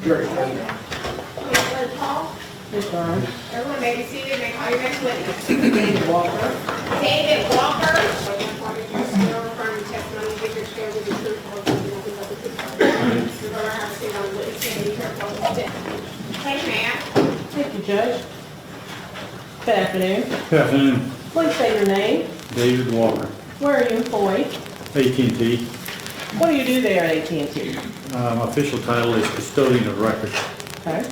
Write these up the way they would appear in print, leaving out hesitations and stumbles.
Very good. Yes, John. Everyone may be seated, may call your next witness. David Walker. David Walker. Affirm the testimony you give your share with the truth, the whole truth, and nothing but the truth. You're gonna have to sit on the witness stand and be careful of the Hey, ma'am. Thank you, Judge. Good afternoon. Good afternoon, Please say your name. David Walker, Where are you employed? AT&T. What do you do there at AT&T? My official title is custodian of records. Okay.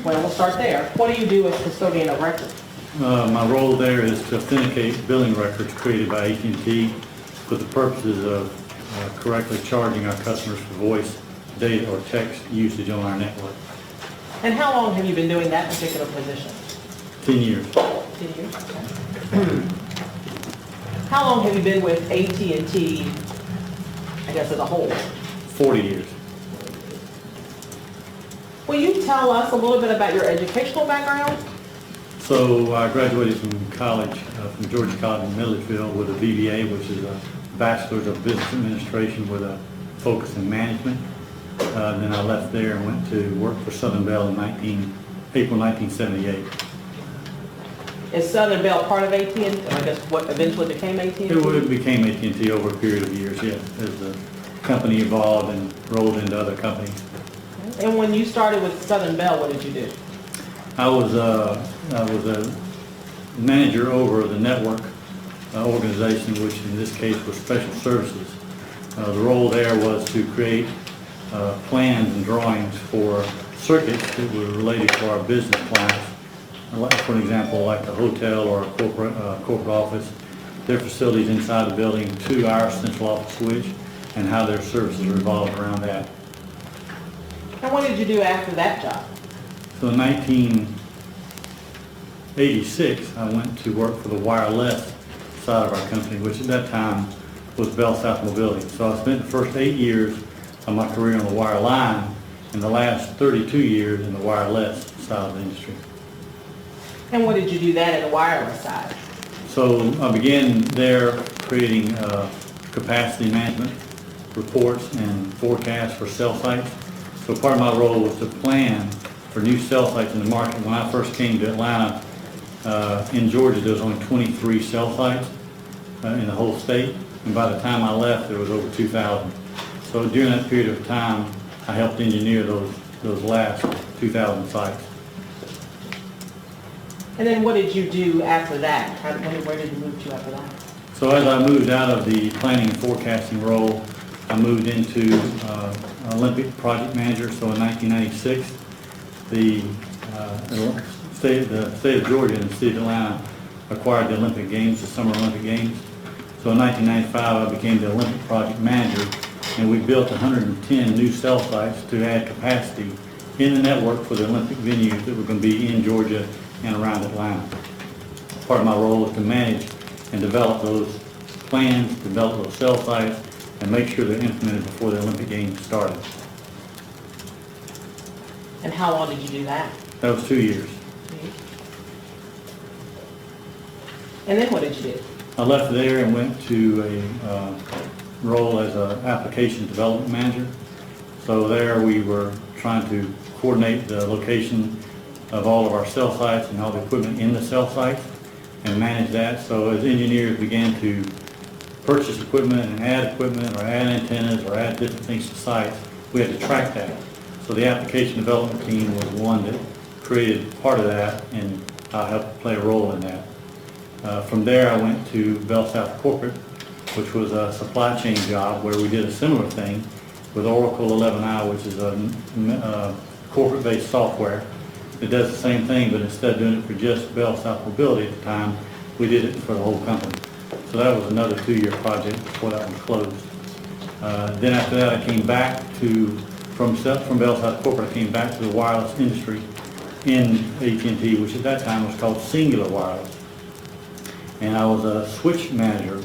Well, we'll start there. What do you do as custodian of records? My role there is to authenticate billing records created by AT&T for the purposes of correctly charging our customers for voice, data, or text usage on our network. And how long have you been doing that particular position? 10 years. 10 years. Okay. How long have you been with AT&T, I guess, as a whole? 40 years. Will you tell us a little bit about your educational background? So I graduated from college, from Georgia College in Milledgeville with a BBA, which is a Bachelor's of Business Administration with a focus in management. Then I left there and went to work for Southern Bell in April 1978. Is Southern Bell part of AT&T? I guess what eventually became AT&T? It became AT&T over a period of years, yes, as the company evolved and rolled into other companies. And when you started with Southern Bell, what did you do? I was a manager over the network organization, which in this case was special services. The role there was to create plans and drawings for circuits that were related to our business clients. For an example, like a hotel or a corporate office, their facilities inside the building to our central office switch, and how their services revolved around that. And what did you do after that job? So in 1986, I went to work for the wireless side of our company, which at that time was Bell South Mobility. So I spent the first 8 years of my career on the wire line, and the last 32 years in the wireless side of the industry. And what did you do that at the wireless side? So I began there creating capacity management reports and forecasts for cell sites. So part of my role was to plan for new cell sites in the market. When I first came to Atlanta, in Georgia, there was only 23 cell sites in the whole state. And by the time I left, there was over 2,000. So during that period of time, I helped engineer those last 2,000 sites. And then what did you do after that? Where did you move to after that? So as I moved out of the planning and forecasting role, I moved into Olympic project manager. So in 1996, the state of Georgia and the city of Atlanta acquired the Olympic Games, the Summer Olympic Games. So in 1995, I became the Olympic project manager, and we built 110 new cell sites to add capacity in the network for the Olympic venues that were going to be in Georgia and around Atlanta. Part of my role was to manage and develop those plans, develop those cell sites, and make sure they're implemented before the Olympic Games started. And how long did you do that? That was 2 years. And then what did you do? I left there and went to a role as an application development manager. So there we were trying to coordinate the location of all of our cell sites and all the equipment in the cell sites and manage that. So as engineers began to purchase equipment and add equipment or add antennas or add different things to sites, we had to track that. So the application development team was one that created part of that, and I helped play a role in that. From there I went to Bell South Corporate, which was a supply chain job where we did a similar thing with Oracle 11i, which is a corporate-based software. It does the same thing, but instead of doing it for just Bell South Mobility at the time, we did it for the whole company. So that was another 2-year project before that one closed. Then after that, I came back from Bell South Corporate, I came back to the wireless industry in AT&T, which at that time was called Singular Wireless. And I was a switch manager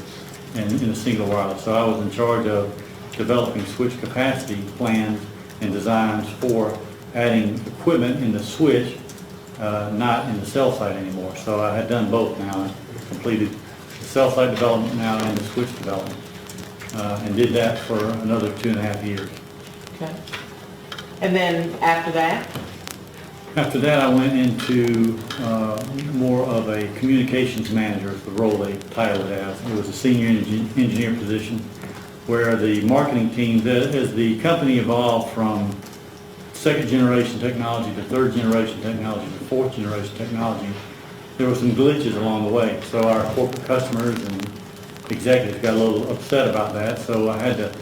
in the Singular Wireless. So I was in charge of developing switch capacity plans and designs for adding equipment in the switch, not in the cell site anymore. So I had done both now. I completed the cell site development now and the switch development, and did that for another 2.5 years. Okay. And then after that? After that, I went into more of a communications manager, is the role they titled it as. It was a senior engineer position where the marketing team, as the company evolved from second generation technology to third generation technology to fourth generation technology, there were some glitches along the way. So our corporate customers and executives got a little upset about that. So I had to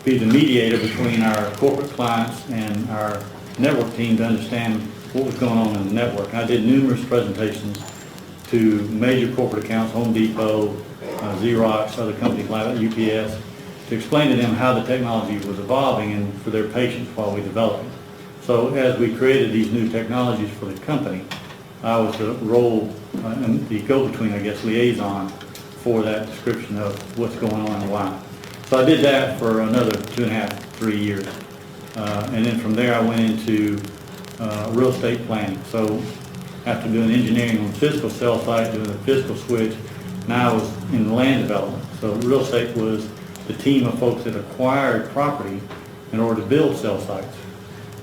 be the mediator between our corporate clients and our network team to understand what was going on in the network. I did numerous presentations to major corporate accounts, Home Depot, Xerox, other companies like that, UPS, to explain to them how the technology was evolving and for their patience while we developed it. So as we created these new technologies for the company, I was the role, the go-between, I guess, liaison for that description of what's going on and why. So I did that for another 2.5, 3 years. And then from there I went into real estate planning. So after doing engineering on the physical cell site, doing the physical switch, now I was in land development. So real estate was the team of folks that acquired property in order to build cell sites.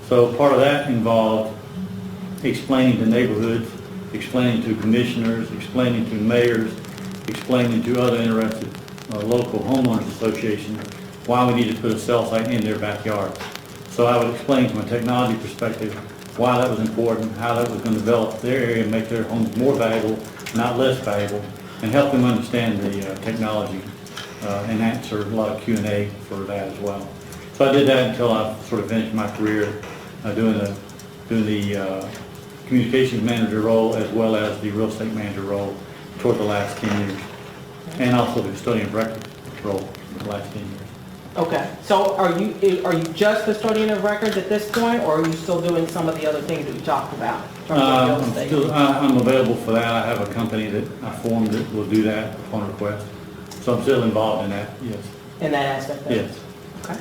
So part of that involved explaining to neighborhoods, explaining to commissioners, explaining to mayors, explaining to other interested local homeowners associations why we needed to put a cell site in their backyard. So I would explain from a technology perspective why that was important, how that was going to develop their area and make their homes more valuable, not less valuable, and help them understand the technology and answer a lot of Q&A for that as well. So I did that until I sort of finished my career doing the communications manager role as well as the real estate manager role toward the last 10 years, and also the custodian of record role for the last 10 years. Okay, so are you just custodian of records at this point, or are you still doing some of the other things that you talked about in terms of real estate? I'm available for that. I have a company that I formed that will do that upon request. So I'm still involved in that, yes. In that aspect of it? Yes. Okay.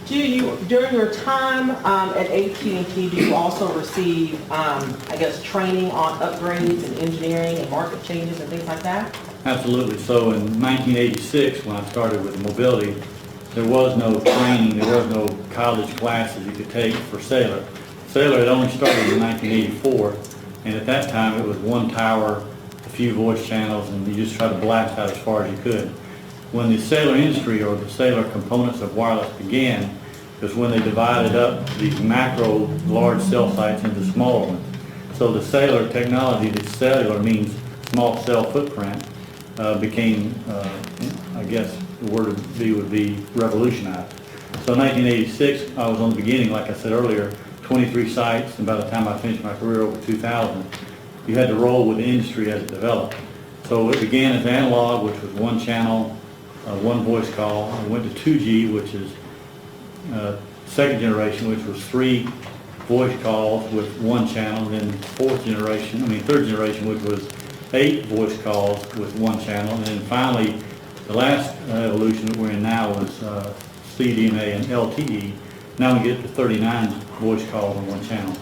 Do you, during your time at AT&T, do you also receive, I guess, training on upgrades and engineering and market changes and things like that? Absolutely. So in 1986, when I started with mobility, there was no training, there was no college classes you could take for cellular. Cellular had only started in 1984, and at that time it was one tower, a few voice channels, and you just try to blast out as far as you could. When the cellular industry or the cellular components of wireless began, was when they divided up these macro large cell sites into smaller ones. So the cellular technology, the cellular means small cell footprint, became, I guess the word would be revolutionized. So in 1986, I was on the beginning, like I said earlier, 23 sites, and by the time I finished my career over 2000, you had to roll with the industry as it developed. So it began as analog, which was one channel, one voice call. I went to 2G, which is second generation, which was 3 voice calls with one channel, and then third generation, which was 8 voice calls with one channel, and then finally, the last evolution that we're in now is CDMA and LTE. Now we get to 39 voice calls on one channel.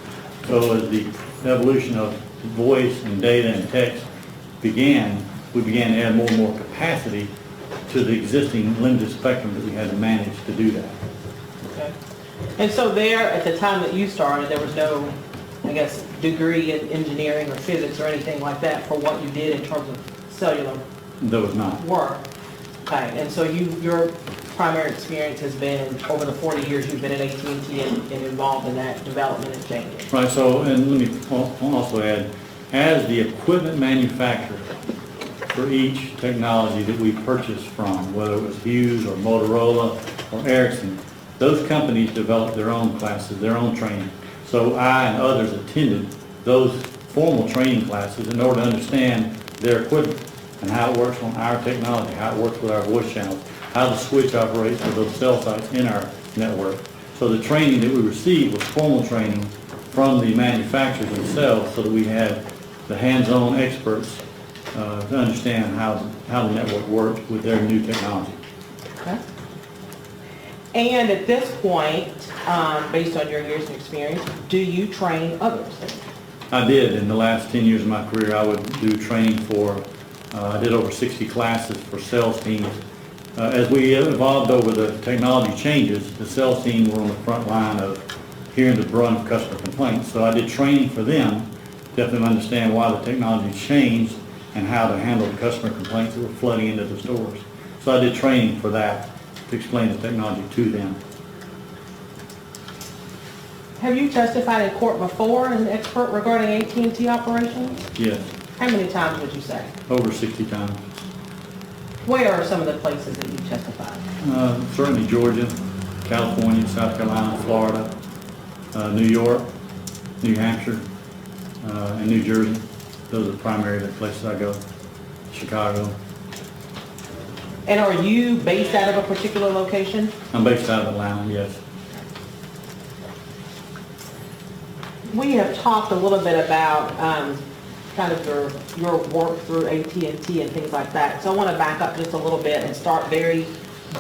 So as the evolution of voice and data and text began, we began to add more and more capacity to the existing limited spectrum that we had to manage to do that. Okay. And so there, at the time that you started, there was no, I guess, degree in engineering or physics or anything like that for what you did in terms of cellular There was not. work. Okay, and so your primary experience has been over the 40 years you've been at AT&T and involved in that development and changing. Right, so, and let me also add, as the equipment manufacturer for each technology that we purchased from, whether it was Hughes or Motorola or Ericsson, those companies developed their own classes, their own training. So I and others attended those formal training classes in order to understand their equipment and how it works on our technology, how it works with our voice channels, how the switch operates with those cell sites in our network. So the training that we received was formal training from the manufacturers themselves so that we had the hands-on experts to understand how the network worked with their new technology. Okay. And at this point, based on your years of experience, do you train others? I did. In the last 10 years of my career, I would do training for, I did over 60 classes for sales teams As we evolved over the technology changes, the sales team were on the front line of hearing the brunt of customer complaints. So I did training for them to help them understand why the technology changed and how to handle the customer complaints that were flooding into the stores. So I did training for that to explain the technology to them. Have you testified in court before as an expert regarding AT&T operations? Yes, How many times would you say? over 60 times. Where are some of the places that you testified? Certainly Georgia, California, South Carolina, Florida, New York, New Hampshire, and New Jersey. Those are the primary places I go. Chicago. And are you based out of a particular location? I'm based out of Atlanta, yes. We have talked a little bit about kind of your work through AT&T and things like that. So I want to back up just a little bit and start very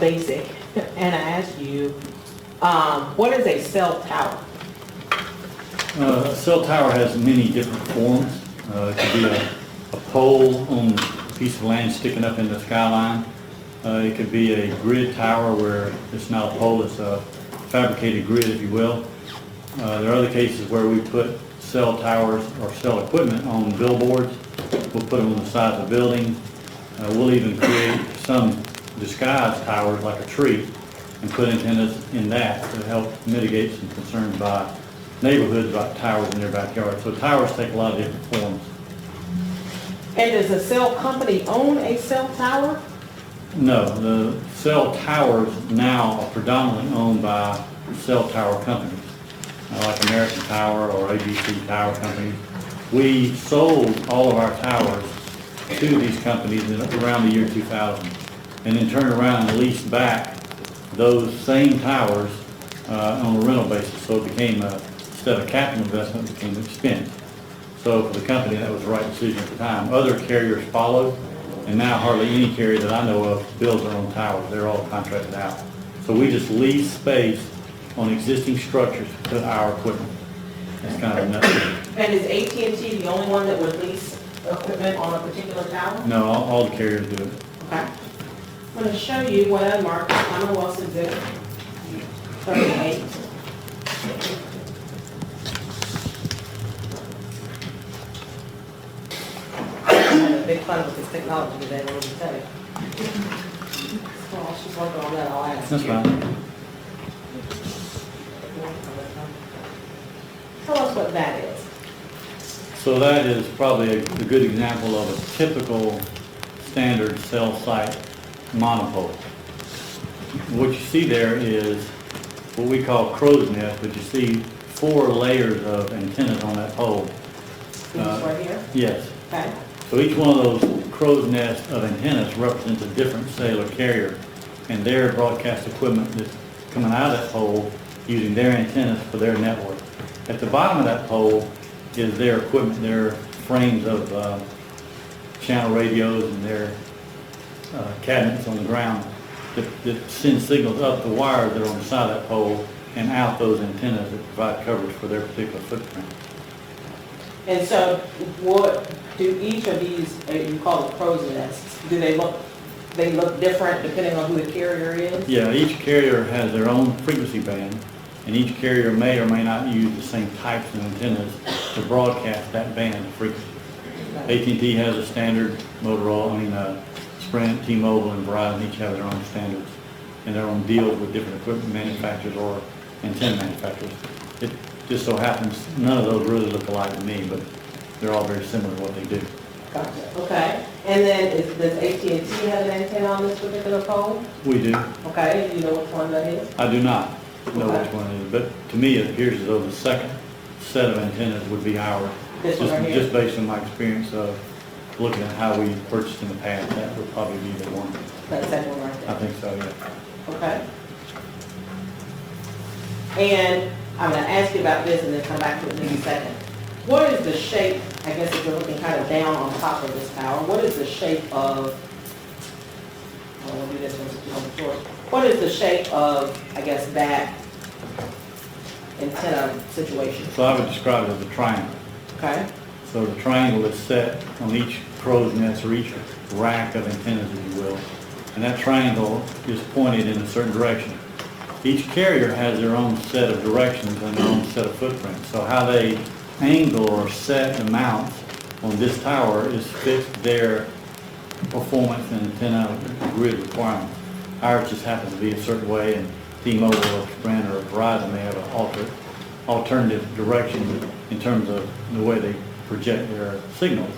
basic and ask you, what is a cell tower? A cell tower has many different forms. It could be a pole on a piece of land sticking up in the skyline. It could be a grid tower where it's not a pole, it's a fabricated grid, if you will. There are other cases where we put cell towers or cell equipment on billboards. We'll put them on the side of the building. We'll even create some disguised towers like a tree and put antennas in that to help mitigate some concerns by neighborhoods about towers in their backyard. So towers take a lot of different forms. And does the cell company own a cell tower? No, the cell towers now are predominantly owned by cell tower companies, like American Tower or ABC Tower Companies. We sold all of our towers to these companies around the year 2000, and then turned around and leased back those same towers on a rental basis. So it became, instead of capital investment, it became an expense. So for the company, that was the right decision at the time. Other carriers followed, and now hardly any carrier that I know of builds their own towers. They're all contracted out. So we just lease space on existing structures to put our equipment. That's kind of nuts. And is AT&T the only one that would lease equipment on a particular tower? No, all the carriers do it. Okay. I'm going to show you what I marked Commonwealth's Exhibit 38. I'm having big fun with this technology today, let me tell you. Well, she's working on that, I'll ask That's you. fine. Tell us what that is. So that is probably a good example of a typical standard cell site monopole. What you see there is what we call crow's nest, but you see 4 layers of antennas on that pole. These right here? Yes. Okay. So each one of those crow's nest of antennas represents a different cellular carrier, and their broadcast equipment that's coming out of that pole using their antennas for their network. At the bottom of that pole is their equipment, their frames of channel radios and their cabinets on the ground that send signals up the wires that are on the side of that pole and out those antennas that provide coverage for their particular footprint. And so what do each of these, you call it crow's nests, do they look different depending on who the carrier is? Yeah, each carrier has their own frequency band, and each carrier may or may not use the same types of antennas to broadcast that band of frequency. AT&T has a standard, Sprint, T-Mobile, and Verizon each have their own standards and their own deals with different equipment manufacturers or antenna manufacturers. It just so happens none of those really look alike to me, but they're all very similar to what they do. Gotcha, okay. And then does AT&T have an antenna on this particular pole? We do. Okay, do you know which one that is? I do not know Okay. which one it is, but to me it appears as though the second set of antennas would be ours. This one right here? Just based on my experience of looking at how we purchased in the past, that would probably be the one. That second one right I there? think so, yeah. Okay. And I'm going to ask you about this and then come back to it in a second. What is the shape, I guess if you're looking kind of down on top of this tower, what is the shape of, I want to do this one since you're on the floor. What is the shape of, I guess, that antenna situation? So I would describe it as a triangle. Okay? So the triangle is set on each crow's nest or each rack of antennas, if you will. and that triangle is pointed in a certain direction. Each carrier has their own set of directions and their own set of footprints. So how they angle or set the mounts on this tower is fixed their performance and antenna grid requirements. Ours just happens to be a certain way, and T-Mobile or Sprint or Verizon may have an alternative direction in terms of the way they project their signals.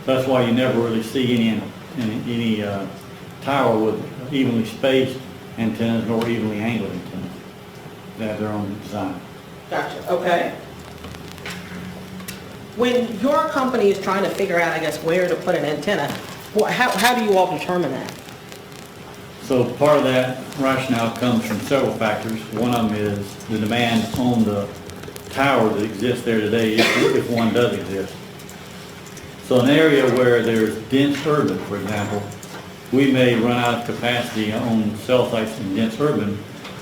So that's why you never really see any tower with evenly spaced antennas nor evenly angled antennas. They have their own design. Gotcha, okay. When your company is trying to figure out, I guess, where to put an antenna, how do you all determine that? So part of that rationale comes from several factors. One of them is the demand on the tower that exists there today, if one does exist. So an area where there's dense urban, for example, we may run out of capacity on cell sites in dense urban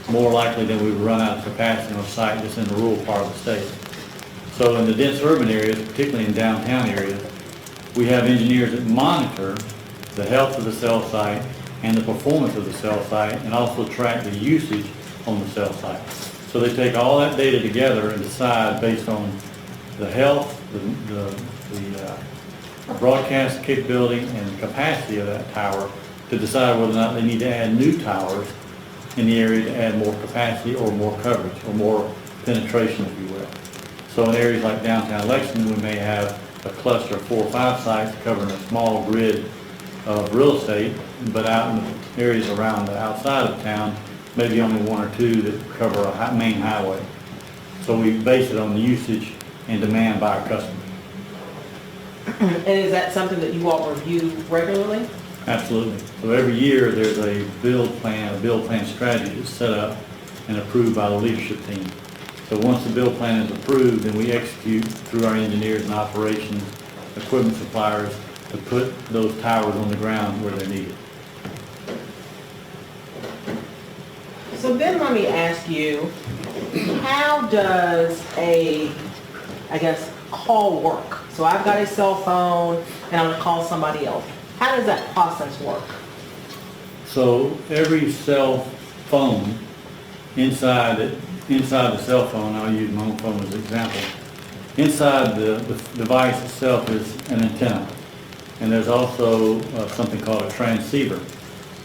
more likely than we would run out of capacity on a site that's in the rural part of the state. So in the dense urban areas, particularly in downtown areas, we have engineers that monitor the health of the cell site and the performance of the cell site, and also track the usage on the cell site. So they take all that data together and decide based on the health, the broadcast capability and capacity of that tower to decide whether or not they need to add new towers in the area to add more capacity or more coverage or more penetration, if you will. So in areas like downtown Lexington, we may have a cluster of 4 or 5 sites covering a small grid of real estate, but out in the areas around the outside of town, maybe only 1 or 2 that cover a main highway. So we base it on the usage and demand by our customers. And is that something that you all review regularly? Absolutely. So every year there's a build plan strategy that's set up and approved by the leadership team. So once the build plan is approved, then we execute through our engineers and operations, equipment suppliers, to put those towers on the ground where they're needed. So then let me ask you, how does a, I guess, call work? So I've got a cell phone and I'm going to call somebody else. How does that process work? So every cell phone inside the cell phone, I'll use my own phone as an example, inside the device itself is an antenna. And there's also something called a transceiver.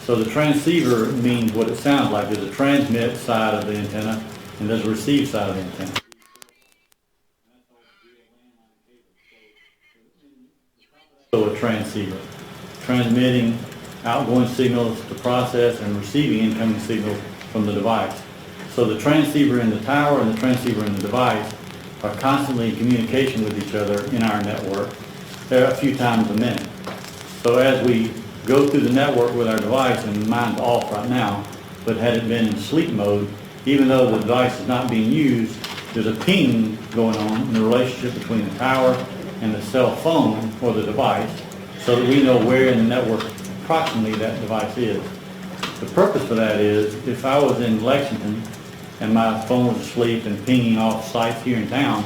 So the transceiver means what it sounds like. There's a transmit side of the antenna and there's a receive side of the antenna. So a transceiver, transmitting outgoing signals to process and receiving incoming signals from the device. So the transceiver in the tower and the transceiver in the device are constantly in communication with each other in our network. They're a few times a minute. So as we go through the network with our device, and mine's off right now, but had it been in sleep mode, even though the device is not being used, there's a ping going on in the relationship between the tower and the cell phone or the device, so that we know where in the network approximately that device is. The purpose for that is, if I was in Lexington and my phone was asleep and pinging off sites here in town,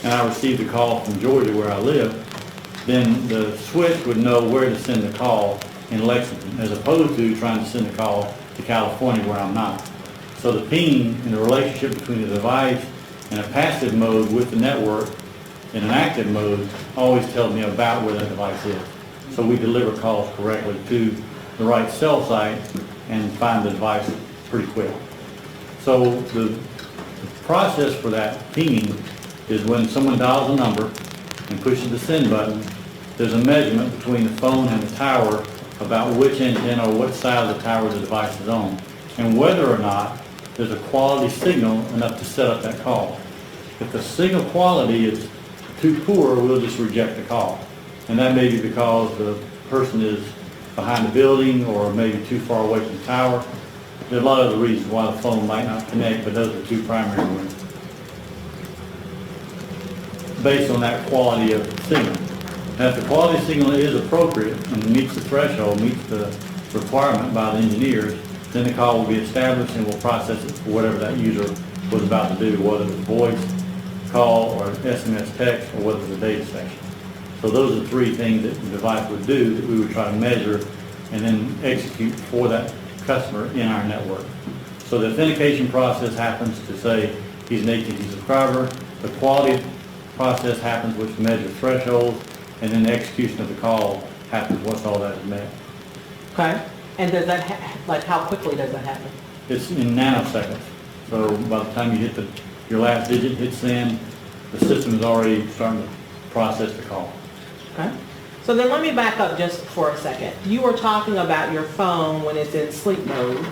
and I received a call from Georgia where I live, then the switch would know where to send the call in Lexington, as opposed to trying to send a call to California where I'm not. So the ping and the relationship between the device in a passive mode with the network in an active mode always tells me about where that device is. So we deliver calls correctly to the right cell site and find the device pretty quick. So the process for that pinging is when someone dials a number and pushes the send button, there's a measurement between the phone and the tower about which antenna or what side of the tower the device is on, and whether or not there's a quality signal enough to set up that call. If the signal quality is too poor, we'll just reject the call. And that may be because the person is behind the building or maybe too far away from the tower. There are a lot of other reasons why the phone might not connect, but those are 2 primary ones, based on that quality of signal. Now, if the quality signal is appropriate and meets the threshold, meets the requirement by the engineers, then the call will be established and we'll process it for whatever that user was about to do, whether it was voice, call, or SMS text, or whether it was a data session. So those are 3 things that the device would do that we would try to measure and then execute for that customer in our network. So the authentication process happens to say he's an AT&T subscriber. The quality process happens, which measures thresholds, and then the execution of the call happens once all that is met. Okay. And does that, like, how quickly does that happen? It's in nanoseconds. So by the time you hit your last digit hits send, the system is already starting to process the call. Okay. So then let me back up just for a second. You were talking about your phone when it's in sleep mode,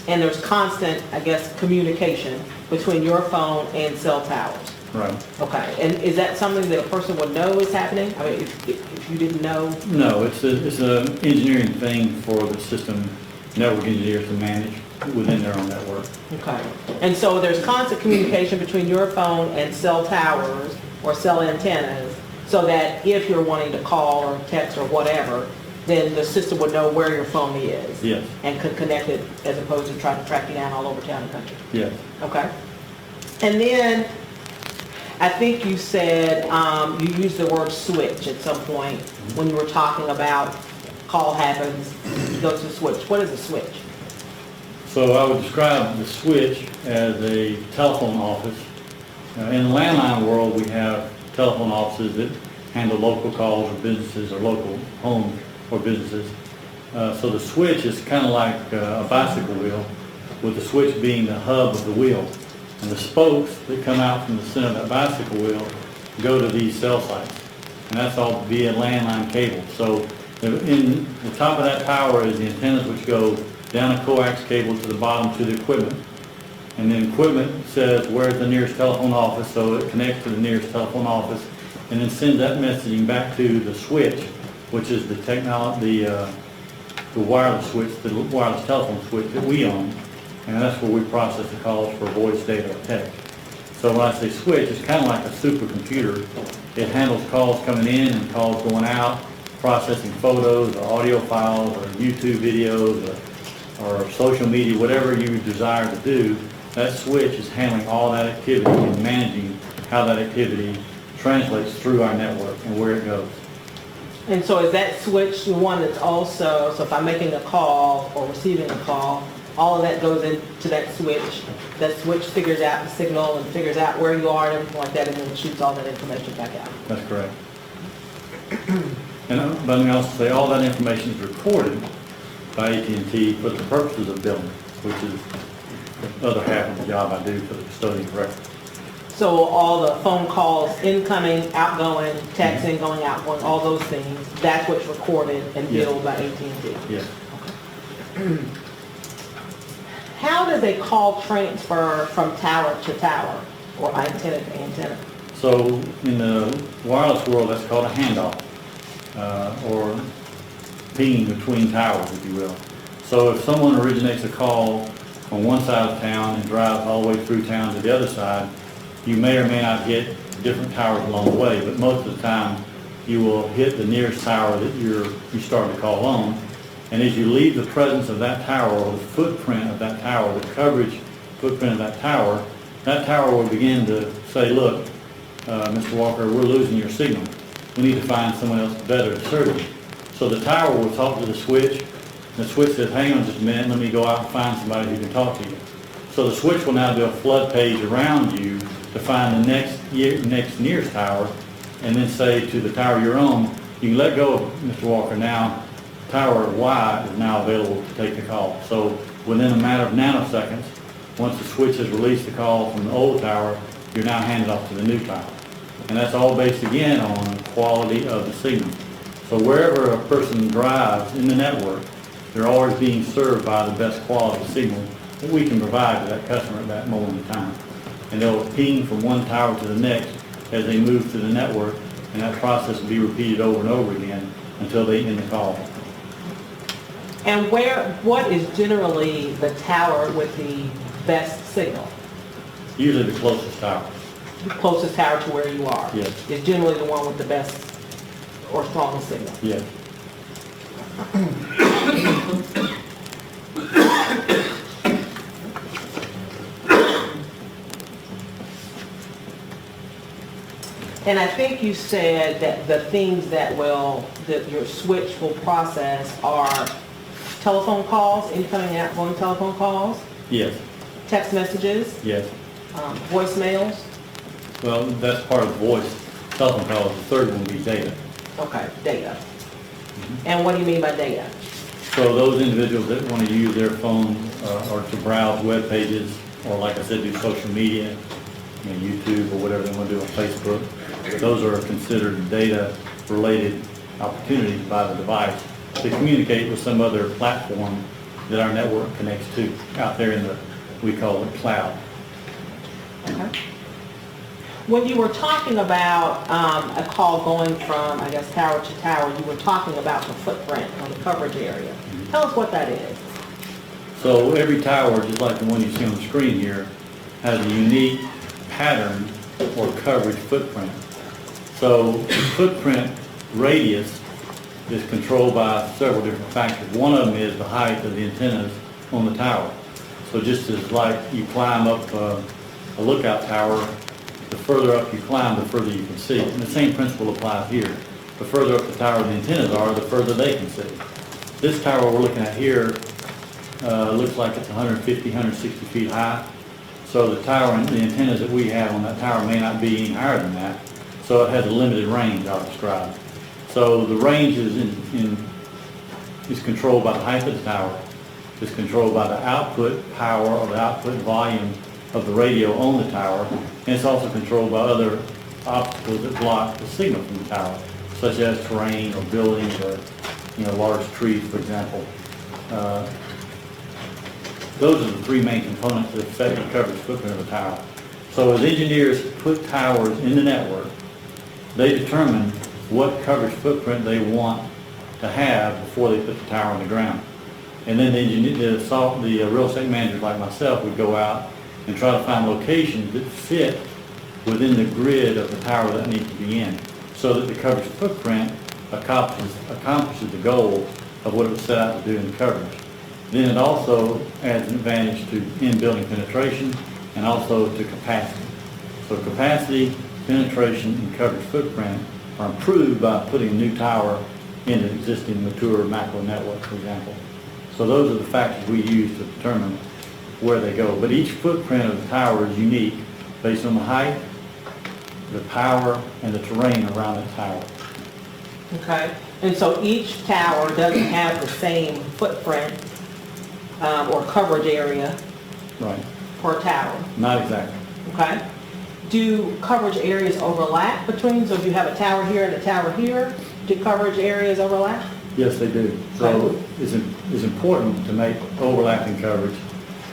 and there's constant, I guess, communication between your phone and cell towers. Right. Okay. And is that something that a person would know is happening? I mean, if you didn't know? No, it's an engineering thing for the system network engineers to manage within their own network. Okay. And so there's constant communication between your phone and cell towers or cell antennas, so that if you're wanting to call or text or whatever, then the system would know where your phone is. Yes. And could connect it as opposed to trying to track you down all over town and country. Yes. Okay. And then I think you said you used the word switch at some point when you were talking about call happens, you go to the switch. What is a switch? So I would describe the switch as a telephone office. In the landline world, we have telephone offices that handle local calls or businesses or local homes or businesses. So the switch is kind of like a bicycle wheel, with the switch being the hub of the wheel. And the spokes that come out from the center of that bicycle wheel go to these cell sites. And that's all via landline cable. So in the top of that tower is the antennas, which go down a coax cable to the bottom to the equipment. And then equipment says where's the nearest telephone office, so it connects to the nearest telephone office and then sends that messaging back to the switch, which is the technology, the wireless switch, the wireless telephone switch that we own. And that's where we process the calls for voice, data, or text. So when I say switch, it's kind of like a supercomputer. It handles calls coming in and calls going out, processing photos or audio files or YouTube videos or social media, whatever you desire to do. That switch is handling all that activity and managing how that activity translates through our network and where it goes. And so is that switch the one that's also, so if I'm making a call or receiving a call, all of that goes into that switch. That switch figures out the signal and figures out where you are and everything like that, and then shoots all that information back out. That's correct. And let me also say all that information is recorded by AT&T for the purposes of billing, which is the other half of the job I do for the custodian of record. So all the phone calls, incoming, outgoing, texting, going out, going, all those things, that's what's recorded and billed by AT&T? Yes. How does a call transfer from tower to tower or antenna to antenna? So in the wireless world, that's called a handoff, or pinging between towers, if you will. So if someone originates a call on one side of town and drives all the way through town to the other side, you may or may not hit different towers along the way, but most of the time you will hit the nearest tower that you started the call on. And as you leave the presence of that tower or the footprint of that tower, the coverage footprint of that tower will begin to say, look, Mr. Walker, we're losing your signal. We need to find someone else better to serve you. So the tower will talk to the switch. The switch says, hang on just a minute, let me go out and find somebody who can talk to you. So the switch will now do a flood page around you to find the next nearest tower, and then say to the tower you're on, you can let go of Mr. Walker now. Tower Y is now available to take the call. So within a matter of nanoseconds, once the switch has released the call from the old tower, you're now handed off to the new tower. And that's all based again on quality of the signal. So wherever a person drives in the network, they're always being served by the best quality signal that we can provide to that customer at that moment in time. And they'll ping from one tower to the next as they move through the network, and that process will be repeated over and over again until they end the call. And what is generally the tower with the best signal? Usually the closest tower. The closest tower to where you are? Yes. Is generally the one with the best or strongest signal? Yes. And I think you said that the things that your switch will process are telephone calls, incoming and outgoing telephone calls, Yes, text messages, yes. voicemails. Well, that's part of voice, telephone calls. The third one would be data. Okay, data. And what do you mean by data? So those individuals that want to use their phone or to browse web pages, or like I said, do social media, YouTube or whatever they want to do on Facebook, those are considered data-related opportunities by the device to communicate with some other platform that our network connects to out there in the, we call it cloud. Okay. When you were talking about a call going from, I guess, tower to tower, you were talking about the footprint or the coverage area. Tell us what that is. So every tower, just like the one you see on the screen here, has a unique pattern or coverage footprint. So the footprint radius is controlled by several different factors. One of them is the height of the antennas on the tower. So just as like you climb up a lookout tower, the further up you climb, the further you can see. And the same principle applies here. The further up the tower the antennas are, the further they can see. This tower we're looking at here looks like it's 150, 160 feet high. So the tower and the antennas that we have on that tower may not be any higher than that. So it has a limited range, I'll describe. So the range is controlled by the height of the tower. It's controlled by the output power or the output volume of the radio on the tower. And it's also controlled by other obstacles that block the signal from the tower, such as terrain or buildings or large trees, for example. Those are the three main components that affect the coverage footprint of a tower. So as engineers put towers in the network, they determine what coverage footprint they want to have before they put the tower on the ground. And then the real estate managers like myself would go out and try to find locations that fit within the grid of the tower that needs to be in, so that the coverage footprint accomplishes the goal of what it was set out to do in the coverage. Then it also adds an advantage to in-building penetration and also to capacity. So capacity, penetration, and coverage footprint are improved by putting a new tower into an existing mature macro network, for example. So those are the factors we use to determine where they go. But each footprint of the tower is unique based on the height, the power, and the terrain around the tower. Okay. And so each tower doesn't have the same footprint or coverage area Right. per tower. Not exactly. Okay. Do coverage areas overlap between, so if you have a tower here and a tower here, do coverage areas overlap? Yes, they do. So it's important to make overlapping coverage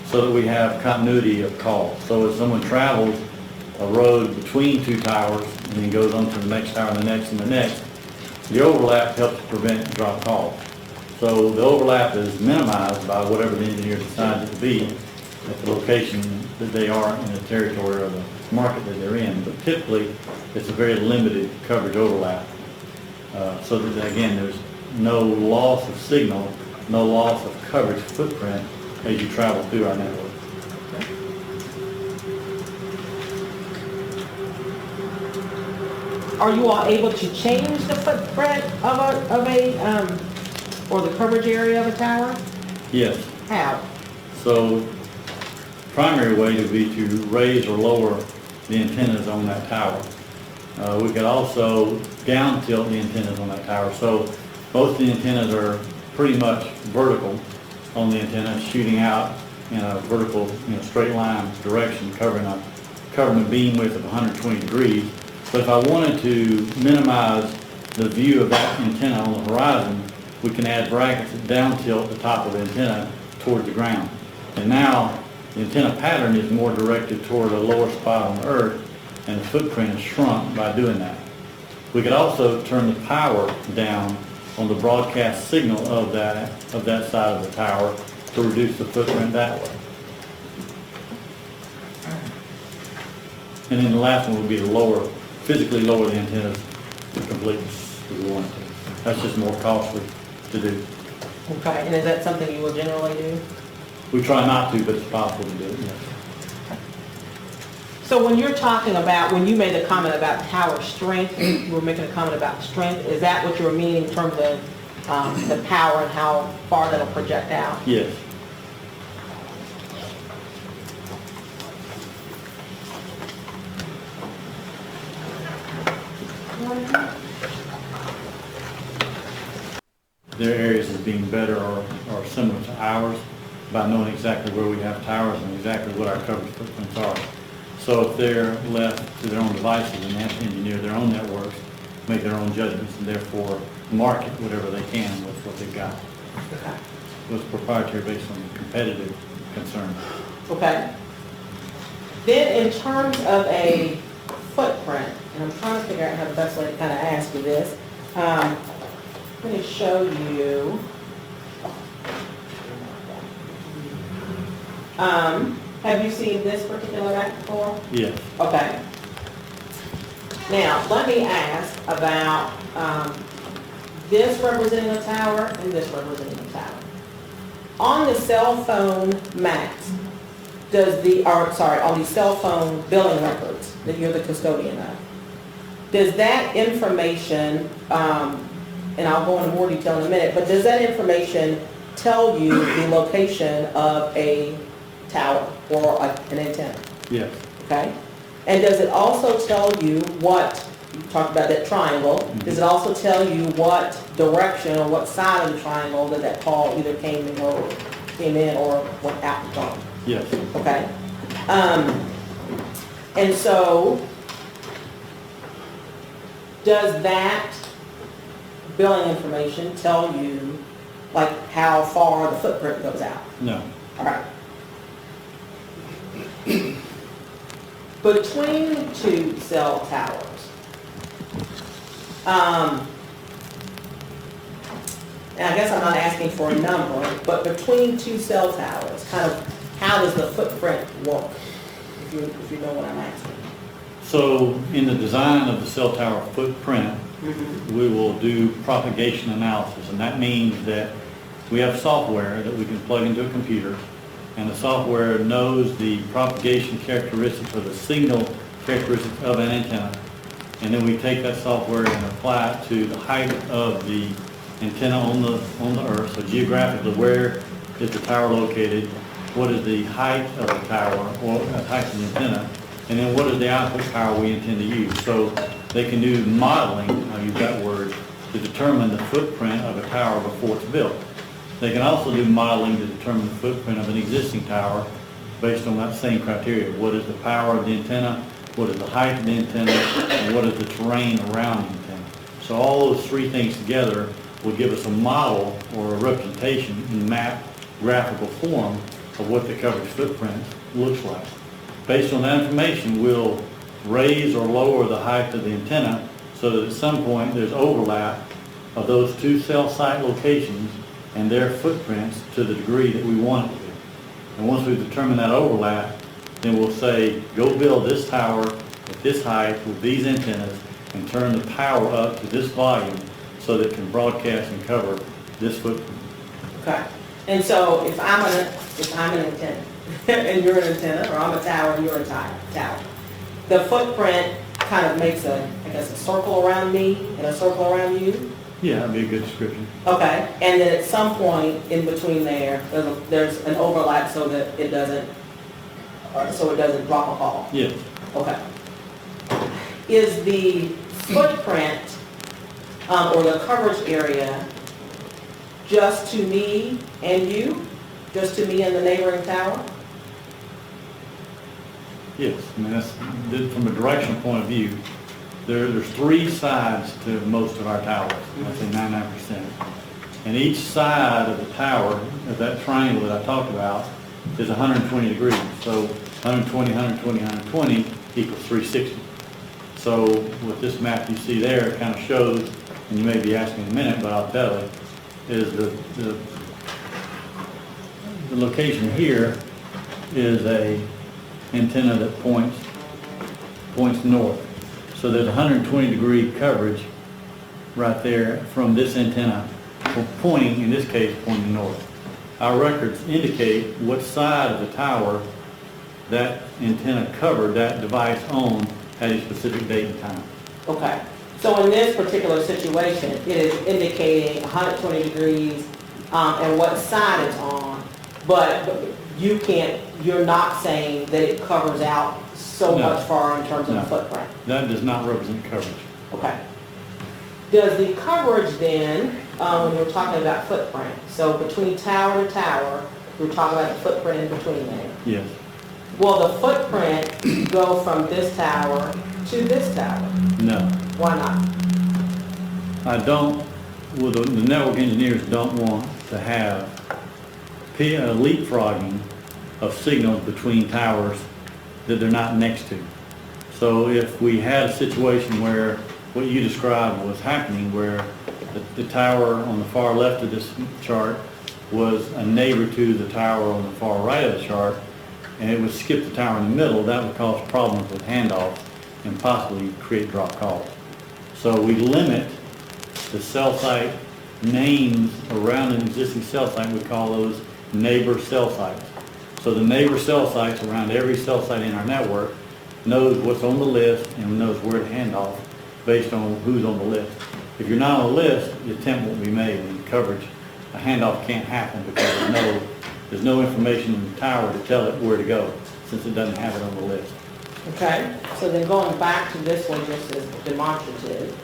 so that we have continuity of calls. So if someone travels a road between two towers and then goes on to the next tower and the next and the next, the overlap helps prevent drop calls. So the overlap is minimized by whatever the engineer decides it to be at the location that they are in the territory or the market that they're in. But typically, it's a very limited coverage overlap. So that, again, there's no loss of signal, no loss of coverage footprint as you travel through our network. Are you all able to change the footprint or the coverage area of a tower? Yes. How? So primary way would be to raise or lower the antennas on that tower. We could also down tilt the antennas on that tower. So both the antennas are pretty much vertical on the antenna, shooting out in a vertical, straight line direction, covering a beam width of 120 degrees. But if I wanted to minimize the view of that antenna on the horizon, we can add brackets that down tilt the top of the antenna toward the ground. And now the antenna pattern is more directed toward a lower spot on the earth, and the footprint is shrunk by doing that. We could also turn the power down on the broadcast signal of that side of the tower to reduce the footprint that way. And then the last one would be to physically lower the antennas to completeness if we wanted to. That's just more costly to do. Okay, and is that something you will generally do? We try not to, but it's possible to do it, yes. So when you're talking about, when you made the comment about tower strength, you were making a comment about strength, is that what you were meaning in terms of the power and how far that'll project out? Yes. Their areas as being better or similar to ours by knowing exactly where we have towers and exactly what our coverage footprints are. So if they're left to their own devices and they have to engineer their own networks, make their own judgments, and therefore market whatever they can with what they've got. Okay. So it's proprietary based on competitive concerns. Okay. Then in terms of a footprint, and I'm trying to figure out how the best way to kind of ask you this, I'm going to show you. Have you seen this particular map before? Yes. Okay. Now, let me ask about this representing a tower and this representing a tower. On the cell phone maps, on the cell phone billing records that you're the custodian of, does that information, and I'll go into more detail in a minute, but does that information tell you the location of a tower or an antenna? Yes. Okay? And does it also tell you what, you talked about that triangle, does it also tell you what direction or what side of the triangle that call either came in or went out from? Yes. Okay? And so, does that billing information tell you like how far the footprint goes out? No. All right. Between two cell towers, and I guess I'm not asking for a number, but between two cell towers, kind of how does the footprint work, if you know what I'm asking? So in the design of the cell tower footprint, we will do propagation analysis, and that means that we have software that we can plug into a computer, and the software knows the propagation characteristics or the signal characteristics of an antenna, and then we take that software and apply it to the height of the antenna on the earth. So geographically, where is the tower located? What is the height of the tower or the height of the antenna? And then what is the output power we intend to use? So they can do modeling, I'll use that word, to determine the footprint of a tower before it's built. They can also do modeling to determine the footprint of an existing tower based on that same criteria. What is the power of the antenna? What is the height of the antenna? And what is the terrain around the antenna? So all those three things together will give us a model or a representation in map graphical form of what the coverage footprint looks like. Based on that information, we'll raise or lower the height of the antenna so that at some point there's overlap of those two cell site locations and their footprints to the degree that we want it to be. And once we've determined that overlap, then we'll say, go build this tower at this height with these antennas and turn the power up to this volume so that it can broadcast and cover this footprint. Okay. And so if I'm an antenna and you're an antenna, or I'm a tower and you're a tower, the footprint kind of makes a circle around me and a circle around you? Yeah, that'd be a good description. Okay, and then at some point in between there's an overlap so that it doesn't drop a ball. Yes. Okay. Is the footprint or the coverage area just to me and you? Just to me and the neighboring tower? Yes, I mean, that's, from a directional point of view, there's three sides to most of our towers, I'd say 99%. And each side of the tower, of that triangle that I talked about, is 120 degrees. So 120, 120, 120 equals 360. So with this map you see there, it kind of shows, and you may be asking in a minute, but I'll tell you, is the location here is a antenna that points north. So there's 120 degree coverage right there from this antenna, pointing, in this case, pointing north. Our records indicate what side of the tower that antenna covered, that device on, at a specific date and time. Okay. So in this particular situation, it is indicating 120 degrees and what side it's on, but you're not saying that it covers out so No. much far in terms of No. the footprint. That does not represent coverage. Okay. Does the coverage then, when we're talking about footprint, so between tower to tower, we're talking about the footprint in between there. Yes. Will the footprint go from this tower to this tower? No. Why not? The network engineers don't want to have leapfrogging of signals between towers that they're not next to. So if we had a situation where what you described was happening, where the tower on the far left of this chart was a neighbor to the tower on the far right of the chart, and it would skip the tower in the middle, that would cause problems with handoffs and possibly create drop calls. So we limit the cell site names around an existing cell site. We call those neighbor cell sites. So the neighbor cell sites around every cell site in our network knows what's on the list and knows where to hand off based on who's on the list. If you're not on the list, the attempt won't be made, and coverage, a handoff can't happen because there's no information in the tower to tell it where to go, since it doesn't have it on the list. Okay, so then going back to this one just as demonstrative,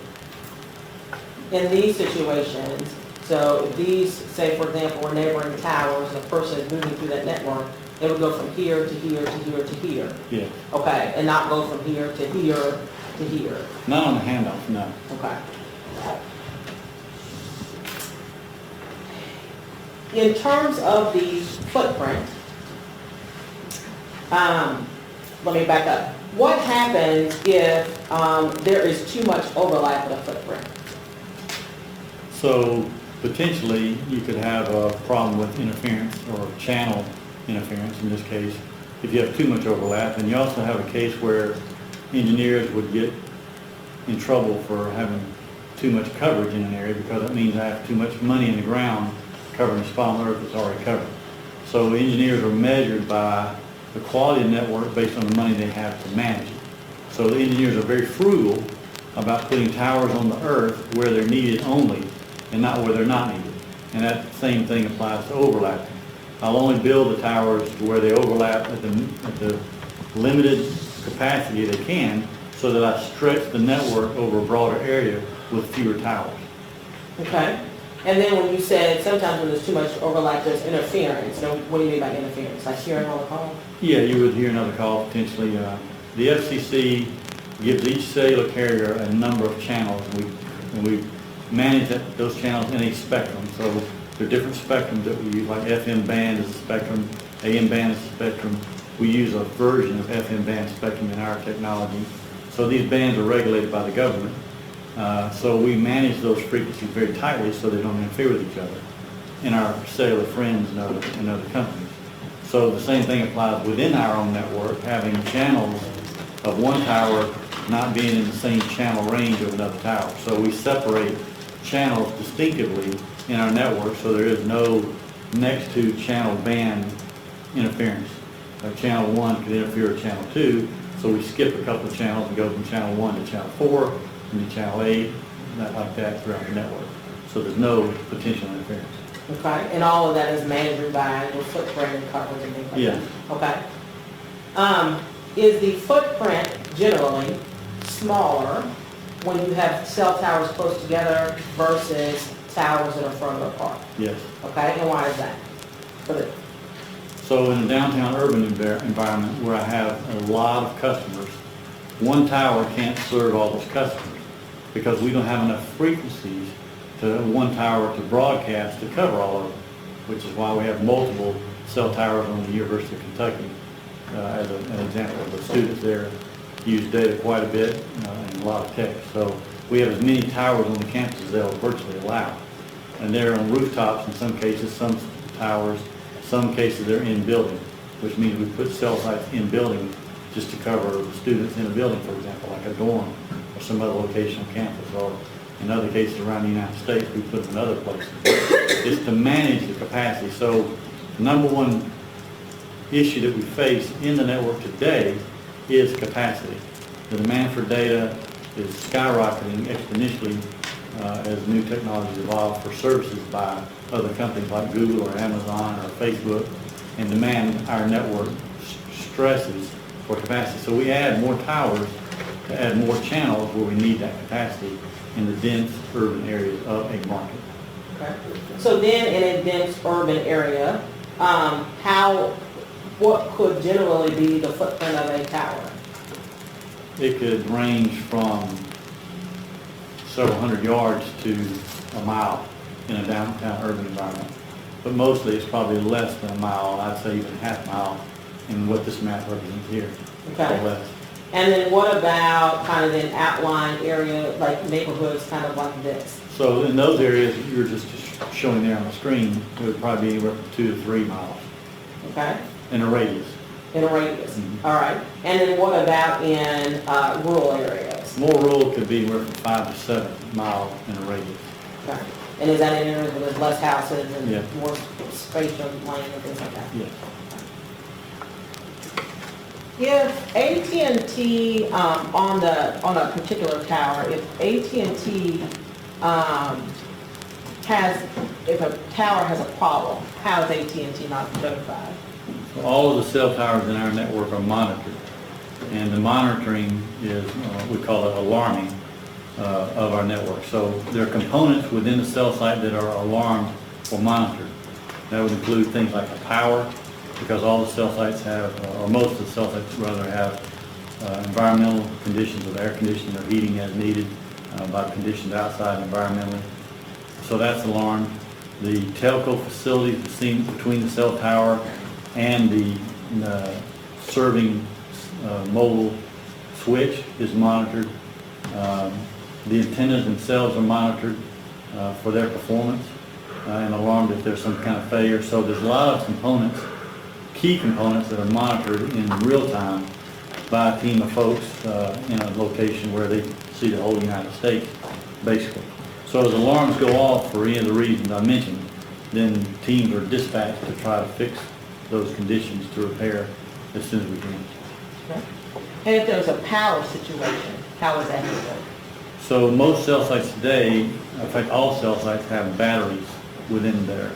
in these situations, so if these, say for example, were neighboring towers and a person is moving through that network, it would go from here to here to here to here. Yeah. Okay, and not go from here to here to here. Not on the handoff, no. Okay. In terms of the footprint, let me back up. What happens if there is too much overlap in a footprint? So potentially, you could have a problem with interference or channel interference in this case, if you have too much overlap. And you also have a case where engineers would get in trouble for having too much coverage in an area, because it means I have too much money in the ground covering a spot on the earth that's already covered. So engineers are measured by the quality of the network based on the money they have to manage it. So the engineers are very frugal about putting towers on the earth where they're needed only and not where they're not needed. And that same thing applies to overlapping. I'll only build the towers to where they overlap at the limited capacity they can, so that I stretch the network over a broader area with fewer towers. Okay. And then when you said sometimes when there's too much overlap, there's interference. So what do you mean by interference? Like hearing on the call? Yeah, you would hear another call potentially. The FCC gives each cellular carrier a number of channels, and we manage those channels in a spectrum. So there are different spectrums that we use, like FM band is a spectrum, AM band is a spectrum. We use a version of FM band spectrum in our technology. So these bands are regulated by the government. So we manage those frequencies very tightly so they don't interfere with each other and our cellular friends and other companies. So the same thing applies within our own network, having channels of one tower not being in the same channel range of another tower. So we separate channels distinctively in our network, so there is no next to channel band interference. Channel 1 could interfere with channel 2, so we skip a couple of channels and go from channel 1 to channel 4, and to channel 8, like that throughout the network. So there's no potential interference. Okay, and all of that is managed by your footprint and coverage and things like Yeah. that? Okay. Is the footprint generally smaller when you have cell towers close together versus towers that are further apart? Yes. Okay, and why is that? So in a downtown urban environment where I have a lot of customers, one tower can't serve all those customers because we don't have enough frequencies to one tower to broadcast to cover all of them, which is why we have multiple cell towers on the University of Kentucky. As an example, the students there use data quite a bit and a lot of text. So we have as many towers on the campus as they'll virtually allow. And they're on rooftops in some cases, some towers, some cases they're in building, which means we put cell sites in buildings just to cover students in a building, for example, like a dorm or some other location on campus, or in other cases around the United States, we put them in other places. It's to manage the capacity. So the number one issue that we face in the network today is capacity. The demand for data is skyrocketing exponentially as new technologies evolve for services by other companies like Google or Amazon or Facebook, and demand our network stresses for capacity. So we add more towers to add more channels where we need that capacity in the dense urban areas of a market. Okay. So then in a dense urban area, what could generally be the footprint of a tower? It could range from several hundred yards to a mile in a downtown urban environment. But mostly it's probably less than a mile, I'd say even half mile in what this map represents here, Okay. or less. And then what about kind of an outlying area, like neighborhoods kind of like this? So in those areas that you were just showing there on the screen, it would probably be anywhere from 2 to 3 miles Okay, in a radius. in a radius, Mhm. all right. And then what about in rural areas? More rural could be anywhere from 5 to 7 miles in a radius. Okay. And is that in areas where there's less houses and Yeah. more space of land and things like that? Yes. If AT&T, on a particular tower, if AT&T, if a tower has a problem, how is AT&T not notified? So all of the cell towers in our network are monitored, and the monitoring is, we call it alarming of our network. So there are components within the cell site that are alarmed or monitored. That would include things like the power, because all the cell sites have, or most of the cell sites rather have environmental conditions of air conditioning or heating as needed by the conditions outside environmentally. So that's alarmed. The telco facilities between the cell tower and the serving mobile switch is monitored. The antennas themselves are monitored for their performance and alarmed if there's some kind of failure. So there's a lot of components, key components, that are monitored in real time by a team of folks in a location where they see the whole United States, basically. So as alarms go off for any of the reasons I mentioned, then teams are dispatched to try to fix those conditions to repair as soon as we can. Okay. And if there's a power situation, how is that handled? So most cell sites today, in fact all cell sites, have batteries within their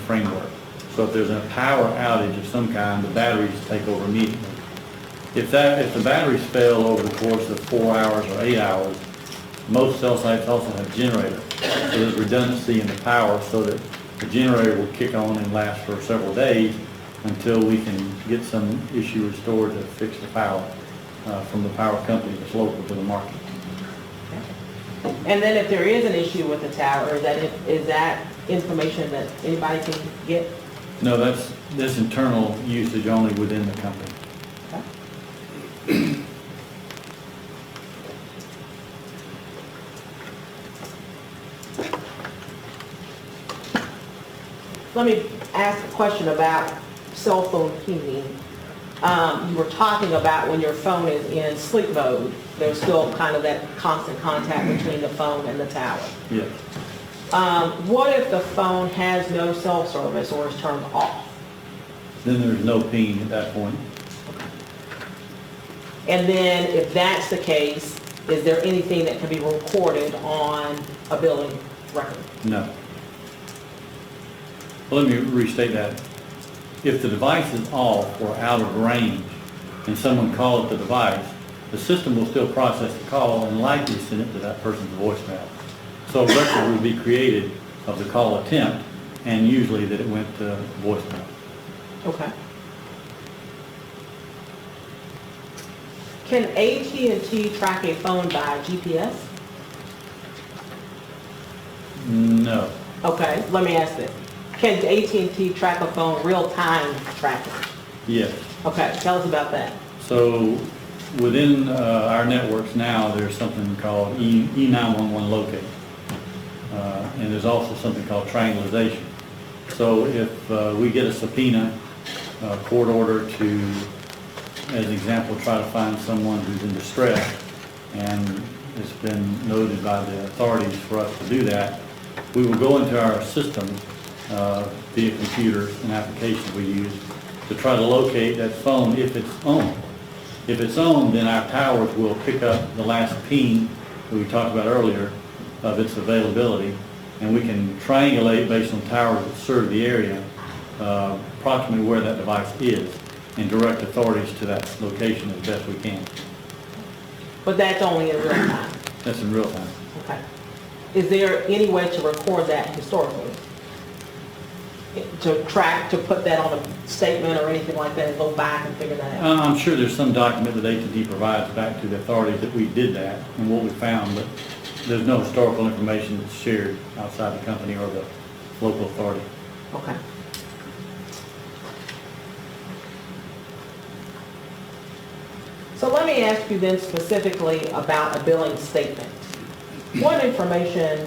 framework. So if there's a power outage of some kind, the batteries take over immediately. If the batteries fail over the course of 4 hours or 8 hours, most cell sites also have generators. So there's redundancy in the power so that the generator will kick on and last for several days until we can get some issue restored to fix the power from the power company that's local to the market. And then if there is an issue with the tower, is that information that anybody can get? No, that's internal usage only within the company. Okay. Let me ask a question about cell phone pinging. You were talking about when your phone is in sleep mode, there's still kind of that constant contact between the phone and the tower. Yes. What if the phone has no cell service or is turned off? Then there's no ping at that point. And then if that's the case, is there anything that can be recorded on a billing record? No. Well, let me restate that. If the device is off or out of range and someone calls the device, the system will still process the call and likely send it to that person's voicemail. So a record will be created of the call attempt and usually that it went to voicemail. Okay. Can AT&T track a phone by GPS? No. Okay, let me ask this. Can AT&T track a phone real-time tracking? Yes. Okay, tell us about that. So within our networks now, there's something called E911 locate. And there's also something called triangulation. So if we get a subpoena, court order to, as an example, try to find someone who's in distress, and it's been noted by the authorities for us to do that, we will go into our system via computers and applications we use to try to locate that phone if it's on. If it's owned, then our towers will pick up the last ping that we talked about earlier of its availability, and we can triangulate based on towers that serve the area, approximately where that device is, and direct authorities to that location as best we can. But that's only in real time. That's in real time. Okay. Is there any way to record that historically? To track, to put that on a statement or anything like that and go back and figure that out? I'm sure there's some document that AT&T provides back to the authorities that we did that and what we found, but there's no historical information that's shared outside the company or the local authority. Okay. So let me ask you then specifically about a billing statement. What information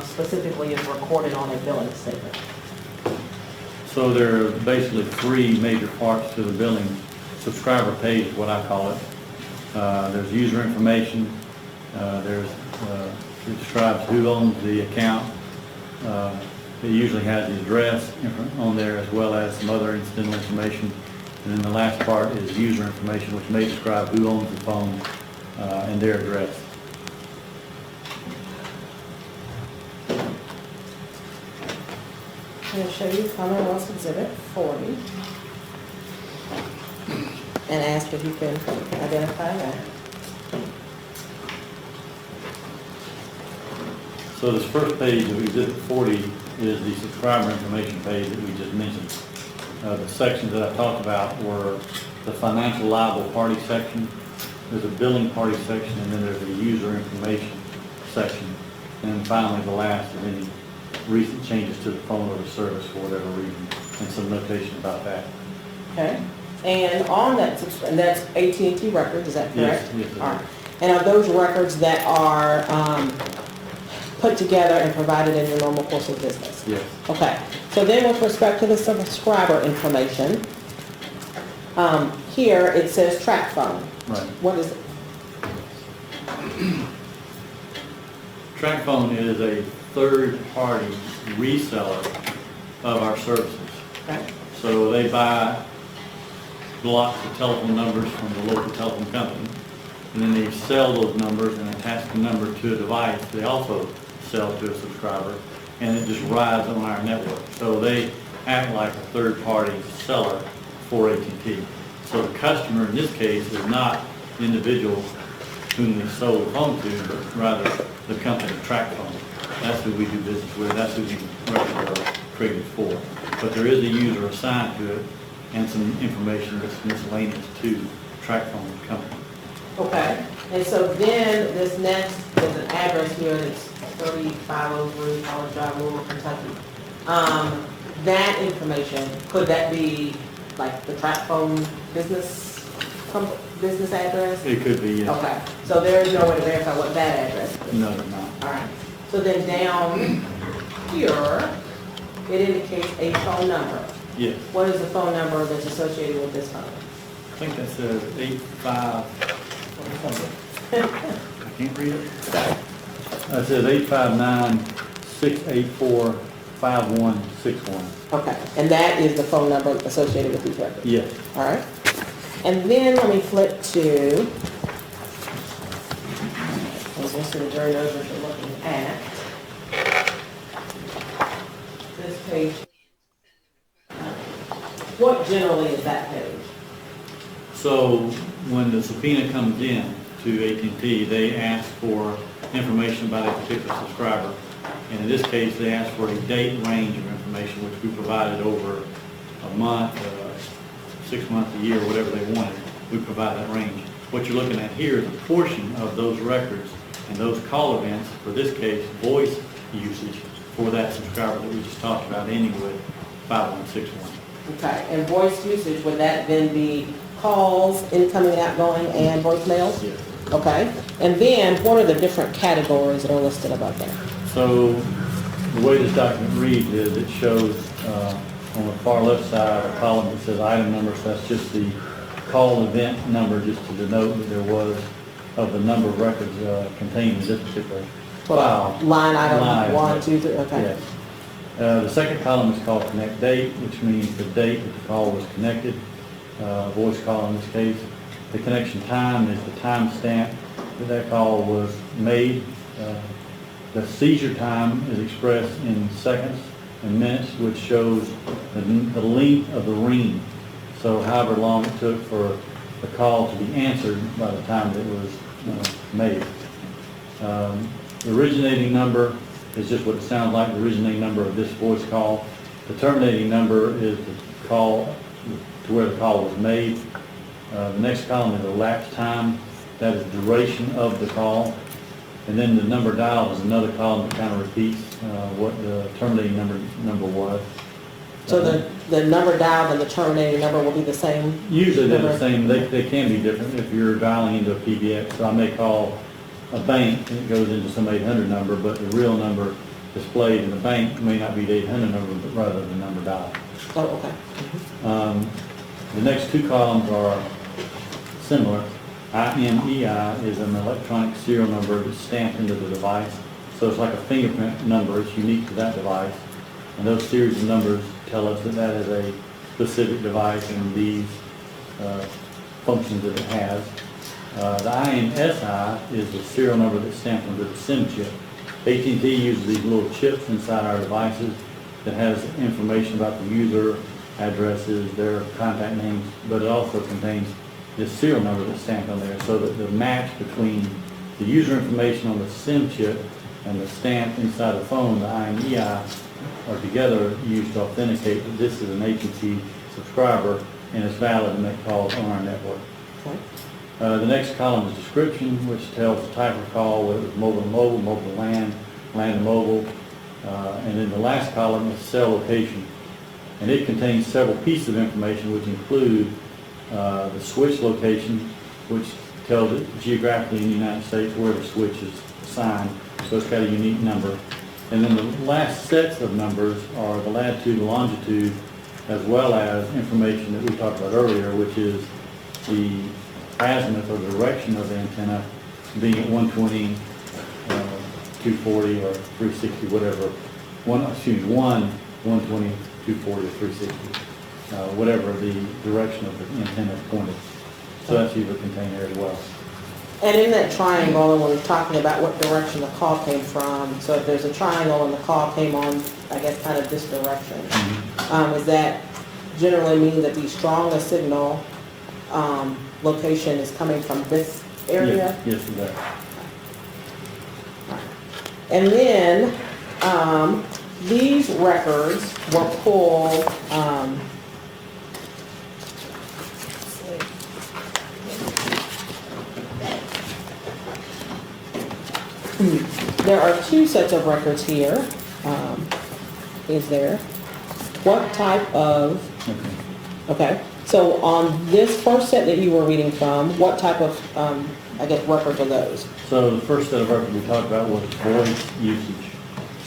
specifically is recorded on a billing statement? So there are basically three major parts to the billing subscriber page, what I call it. There's user information. It describes who owns the account. It usually has the address on there as well as some other incidental information. And then the last part is user information, which may describe who owns the phone and their address. I'm going to show you Commonwealth's Exhibit 40 and ask if you can identify that. So this first page of Exhibit 40 is the subscriber information page that we just mentioned. The sections that I talked about were the financial liable party section, there's a billing party section, and then there's a user information section. And then finally, the last is any recent changes to the phone or the service for whatever reason, and some notation about that. Okay. And on that, and that's AT&T records, is that correct? Yes, yes. All right. And are those records that are put together and provided in your normal course of business? Yes. Okay. So then with respect to the subscriber information, here it says track phone. Right. What is it? TrackPhone is a third-party reseller of our services. Okay. So they buy blocks of telephone numbers from the local telephone company, and then they sell those numbers and attach the number to a device they also sell to a subscriber, and it just rides on our network. So they act like a third-party seller for AT&T. So the customer in this case is not the individual whom they sold the phone to, but rather the company TrackPhone. That's who we do business with, that's who the records are created for. But there is a user assigned to it and some information that's miscellaneous to TrackPhone company. Okay. And so then this next, there's an address here that's 3503 College Drive, Louisville, Kentucky. That information, could that be like the TrackPhone business address? It could be, yes. Okay. So there is no way to verify what that address is? No, they're not. All right. So then down here, it indicates a phone number. Yes. What is the phone number that's associated with this phone? I think that says 85, I can't read it. It says 859-684-5161. Okay, and that is the phone number associated with these records? Yes. All right. And then let me flip to, so the jury knows what you're looking at. This page. What generally is that page? So when the subpoena comes in to AT&T, they ask for information about a particular subscriber. And in this case, they ask for a date range of information, which we provided over a month, 6 months, a year, whatever they wanted. We provide that range. What you're looking at here is a portion of those records and those call events, for this case, voice usage for that subscriber that we just talked about, ending with 5161. Okay, and voice usage, would that then be calls, incoming, outgoing, and voicemails? Yes. Okay, and then what are the different categories that are listed above there? So the way this document reads is it shows on the far left side a column that says item number, so that's just the call event number, just to denote that there was of the number of records contained in this particular file. Line item Line. 1, 2, 3, okay. Yes. The second column is called connect date, which means the date that the call was connected, voice call in this case. The connection time is the timestamp that call was made. The seizure time is expressed in seconds and minutes, which shows the length of the ring. So however long it took for the call to be answered by the time that it was made. The originating number is just what it sounds like, the originating number of this voice call. The terminating number is the call to where the call was made. The next column is elapsed time, that is duration of the call. And then the number dialed is another column that kind of repeats what the terminating number was. So the number dialed and the terminating number will be the same? Usually they're the same. They can be different if you're dialing into a PBX. So I may call a bank and it goes into some 800 number, but the real number displayed in the bank may not be the 800 number, but rather the number dialed. Oh, okay. The next two columns are similar. IMEI is an electronic serial number that's stamped into the device. So it's like a fingerprint number. It's unique to that device. And those series of numbers tell us that that is a specific device and these functions that it has. The IMSI is the serial number that's stamped onto the SIM chip. AT&T uses these little chips inside our devices that has information about the user, addresses, their contact names, but it also contains this serial number that's stamped on there, so that the match between the user information on the SIM chip and the stamp inside the phone, the IMEI, are together used to authenticate that this is an AT&T subscriber and is valid to make calls on our network. Okay. The next column is description, which tells the type of call, whether it was mobile to mobile, mobile to LAN, LAN to mobile, and then the last column is cell location. And it contains several pieces of information which include the switch location, which tells it geographically in the United States where the switch is assigned, so it's got a unique number. And then the last sets of numbers are the latitude and longitude, as well as information that we talked about earlier, which is the azimuth or direction of the antenna being at 120, 240, or 360, whatever. 120, 240, or 360. Whatever the direction of the antenna is pointed. So that's usually contained there as well. And in that triangle, when we're talking about what direction the call came from, so if there's a triangle and the call came on, I guess, kind of this direction, does that generally mean that the strongest signal location is coming from this area? Yes, it does. And then these records were pulled, there are two sets of records here. Is there? What type of, okay, so on this first set that you were reading from, what type of, I guess, records are those? So the first set of records we talked about was voice usage.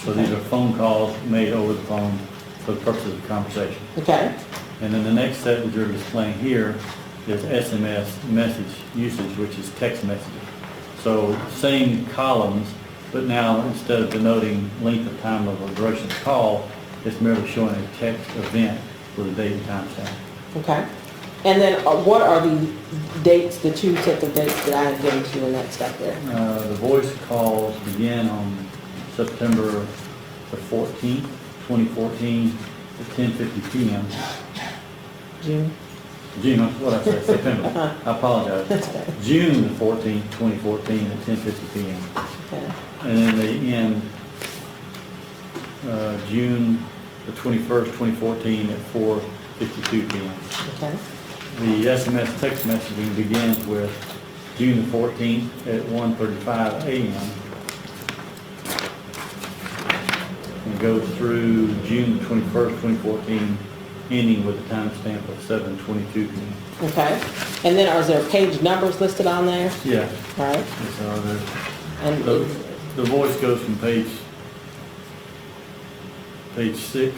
So these are phone calls made over the phone for the purposes of conversation. Okay, And then the next set that you're displaying here is SMS message usage, which is text messaging. So same columns, but now instead of denoting length of time of a duration of the call, it's merely showing a text event with a date and time stamp. okay. And then what are the dates, the two sets of dates that I have given to you in that stuff there? The voice calls begin on September the 14th, 2014 at 10:50 p.m. June? June, what did I say, September? I apologize. That's okay. June the 14th, 2014 at 10:50 p.m. Okay. And then they end June the 21st, 2014 at 4:52 p.m. Okay. The SMS text messaging begins with June the 14th at 1:35 a.m. and goes through June the 21st, 2014, ending with a timestamp of 7:22 p.m. Okay. And then are there page numbers listed on there? Yeah. All right. Yes, are there. And The voice goes from page 6.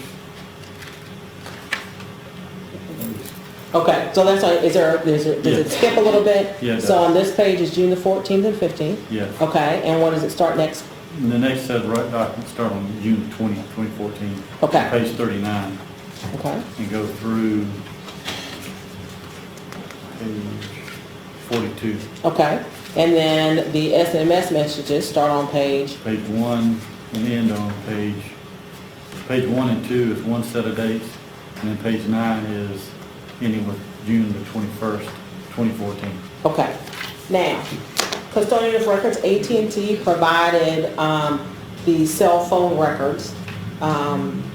okay, so that's does it skip a little bit? Yeah, it So does. on this page is June the 14th and 15th. Yes. Okay, and when does it start next? And the next set of documents start on June 20th, 2014. Okay. Page 39, Okay. and go through page 42. Okay, and then the SMS messages start on page, Page 1 and end on page 1 and 2 is one set of dates, and then page 9 is ending with June the 21st, 2014. okay. Now, custodian of records, AT&T provided the cell phone records,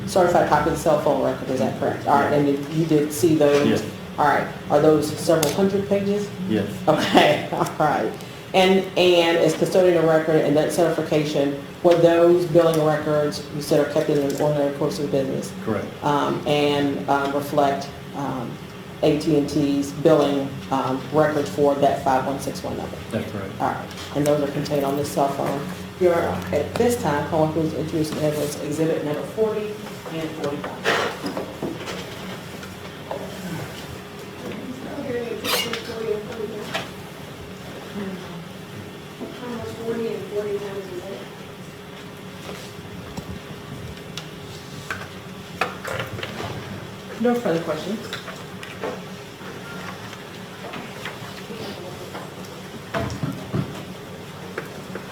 certified copy of the cell phone record, is that correct? All right, and you did see those? Yes. All right, are those several hundred pages? Yes, Okay, all right. And as custodian of record and that certification, were those billing records, you said, are kept in the ordinary course of business? correct. And reflect AT&T's billing records for that 5161 number? That's correct. All right, and those are contained on this cell phone. You're, at this time, calling who's introducing evidence exhibit number 40 and 45. Almost 40 and 40 times a day. No further questions?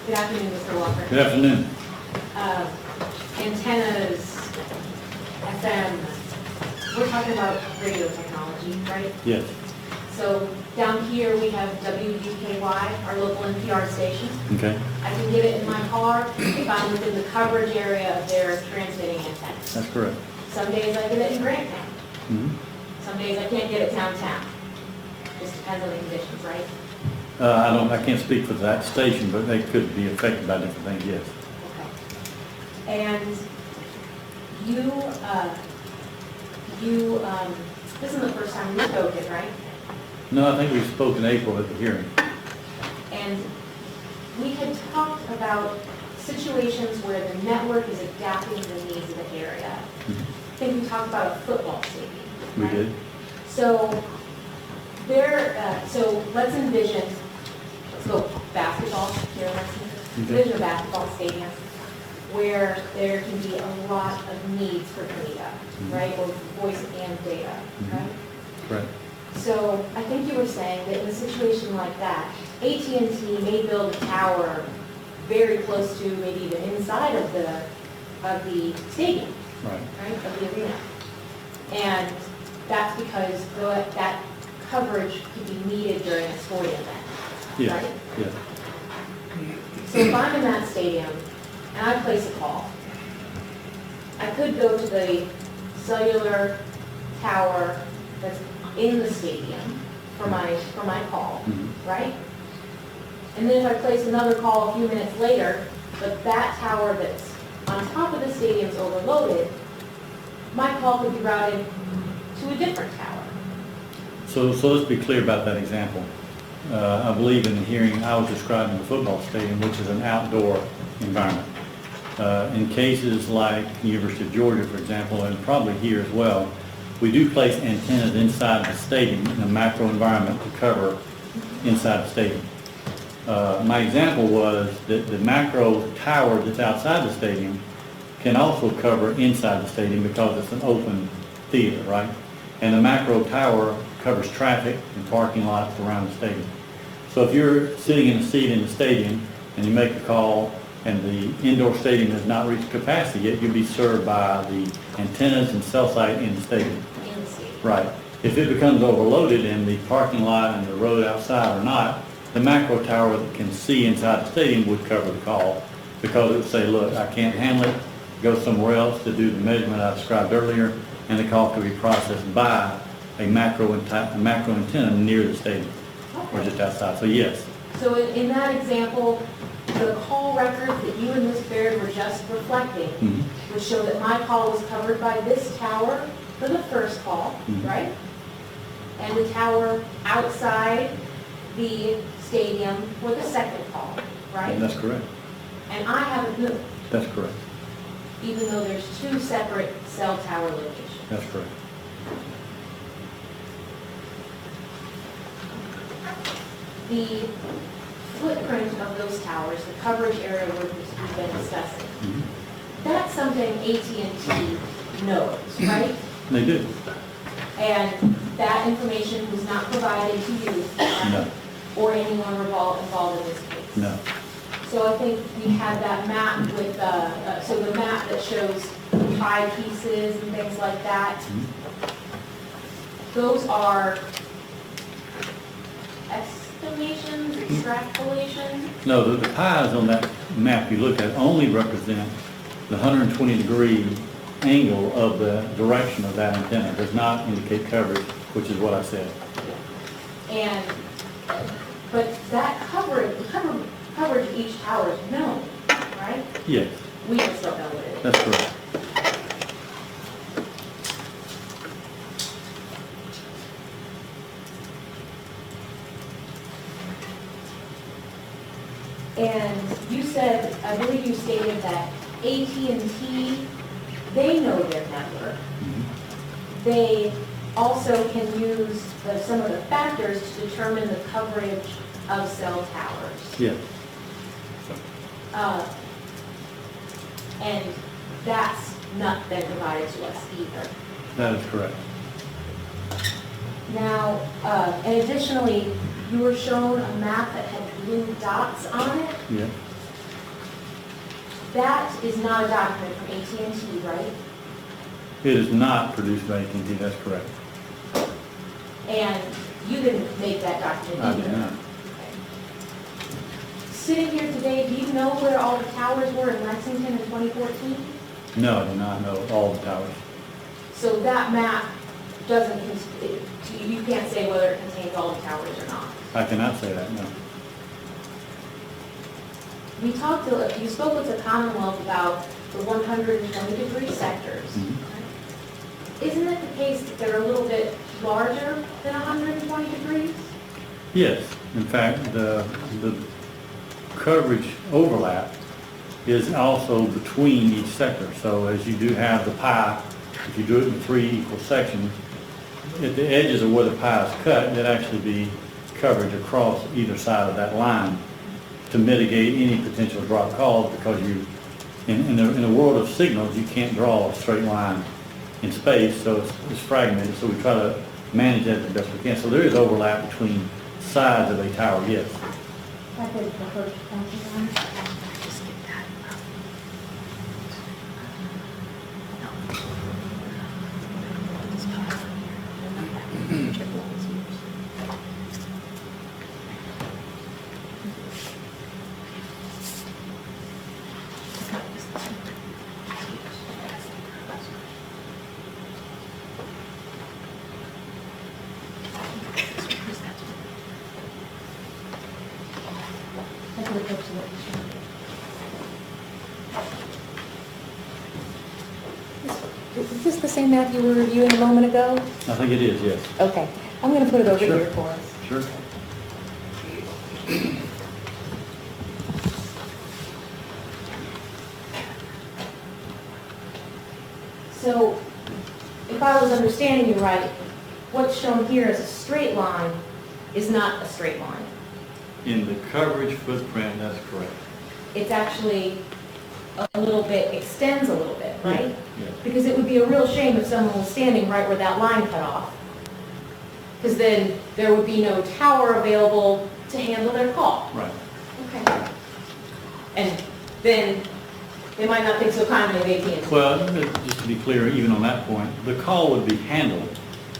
Good afternoon, Mr. Walker. Good afternoon. Antennas, FM, we're talking about radio technology, right? Yes, So down here, we have WUKY, our local NPR station. okay, I can get it in my car if I'm within the coverage area of their transmitting antennas. that's correct. Some days I get it in Grant Town. Mhm. Some days I can't get it downtown. Just depends on the conditions, right? I can't speak for that station, but they could be affected by different things, yes. Okay. And this isn't the first time we've spoken, right? No, I think we spoke in April at the hearing. And we had talked about situations where the network is adapting to the needs of the area. I think we talked about a football stadium. We right? did. So so let's envision, let's go basketball here in Lexington. Envision a basketball stadium where there can be a lot of needs for data, right? Or voice and data, right? Correct. So I think you were saying that in a situation like that, AT&T may build a tower very close to, maybe even inside of the stadium, Right. right, of the arena. And that's because that coverage could be needed during a sporting event, Yeah, right? yeah. So if I'm in that stadium and I place a call, I could go to the cellular tower that's in the stadium for my call, Mhm. right? And then if I place another call a few minutes later, but that tower that's on top of the stadium is overloaded, my call could be routed to a different tower. So let's be clear about that example. I believe in the hearing, I was describing the football stadium, which is an outdoor environment. In cases like University of Georgia, for example, and probably here as well, we do place antennas inside the stadium in a macro environment to cover inside the stadium. My example was that the macro tower that's outside the stadium can also cover inside the stadium because it's an open theater, right? And the macro tower covers traffic and parking lots around the stadium. So if you're sitting in a seat in the stadium and you make a call and the indoor stadium has not reached capacity yet, you'll be served by the antennas and cell site in the stadium. In the stadium. Right. If it becomes overloaded and the parking lot and the road outside are not, the macro tower that can see inside the stadium would cover the call because it would say, look, I can't handle it, go somewhere else to do the measurement I described earlier, and the call could be processed by a macro antenna near the stadium or just outside. So yes, So in that example, the call record that you and Ms. Baird were just reflecting would show that my call was covered by this tower for the first call, right? And the tower outside the stadium for the second call, right? that's correct. And I haven't moved, That's correct. even though there's two separate cell tower locations. That's correct. The footprint of those towers, the coverage area we've been discussing, that's something AT&T knows, right? They do. And that information was not provided to you. No. or anyone involved in this case? No. So I think we had that map with, so the map that shows pie pieces and things like that. Those are estimations, extrapolations? No, the pies on that map you look at only represent the 120-degree angle of the direction of that antenna. It does not indicate coverage, which is what I said. And, but that coverage of each tower is known, right? Yes, We just don't know what it is. that's correct. And you said, I believe you stated that AT&T, they know their network. They also can use some of the factors to determine the coverage of cell towers. Yes, And that's not been provided to us either. that is correct. Now, and additionally, you were shown a map that had blue dots on it. Yes, That is not a document from AT&T, right? it is not produced by AT&T, that's correct. And you didn't make that document I either. did not. Okay. Sitting here today, do you know where all the towers were in Lexington in 2014? No, I do not know all the towers. So that map doesn't, you can't say whether it contains all the towers or not. I cannot say that, no. You spoke with the Commonwealth about the 120-degree sectors. Isn't it the case that they're a little bit larger than 120 degrees? Yes, in fact, the coverage overlap is also between each sector. So as you do have the pie, if you do it in 3 equal sections, at the edges of where the pie is cut, there'd actually be coverage across either side of that line to mitigate any potential drop calls, because in the world of signals, you can't draw a straight line in space, so it's fragmented, so we try to manage that the best we can. So there is overlap between sides of a tower, yes. Is this the same map you were reviewing a moment ago? I think it is, yes. Okay, I'm going to put it over Sure. here for us. Sure. So, if I was understanding you right, what's shown here as a straight line is not a straight line. In the coverage footprint, that's correct. It's actually a little bit, extends a little bit, right? Yes. Because it would be a real shame if someone was standing right where that line cut off. Because then there would be no tower available to handle their call. Right. Okay. And then they might not think so kindly of AT&T. Well, just to be clear, even on that point, the call would be handled.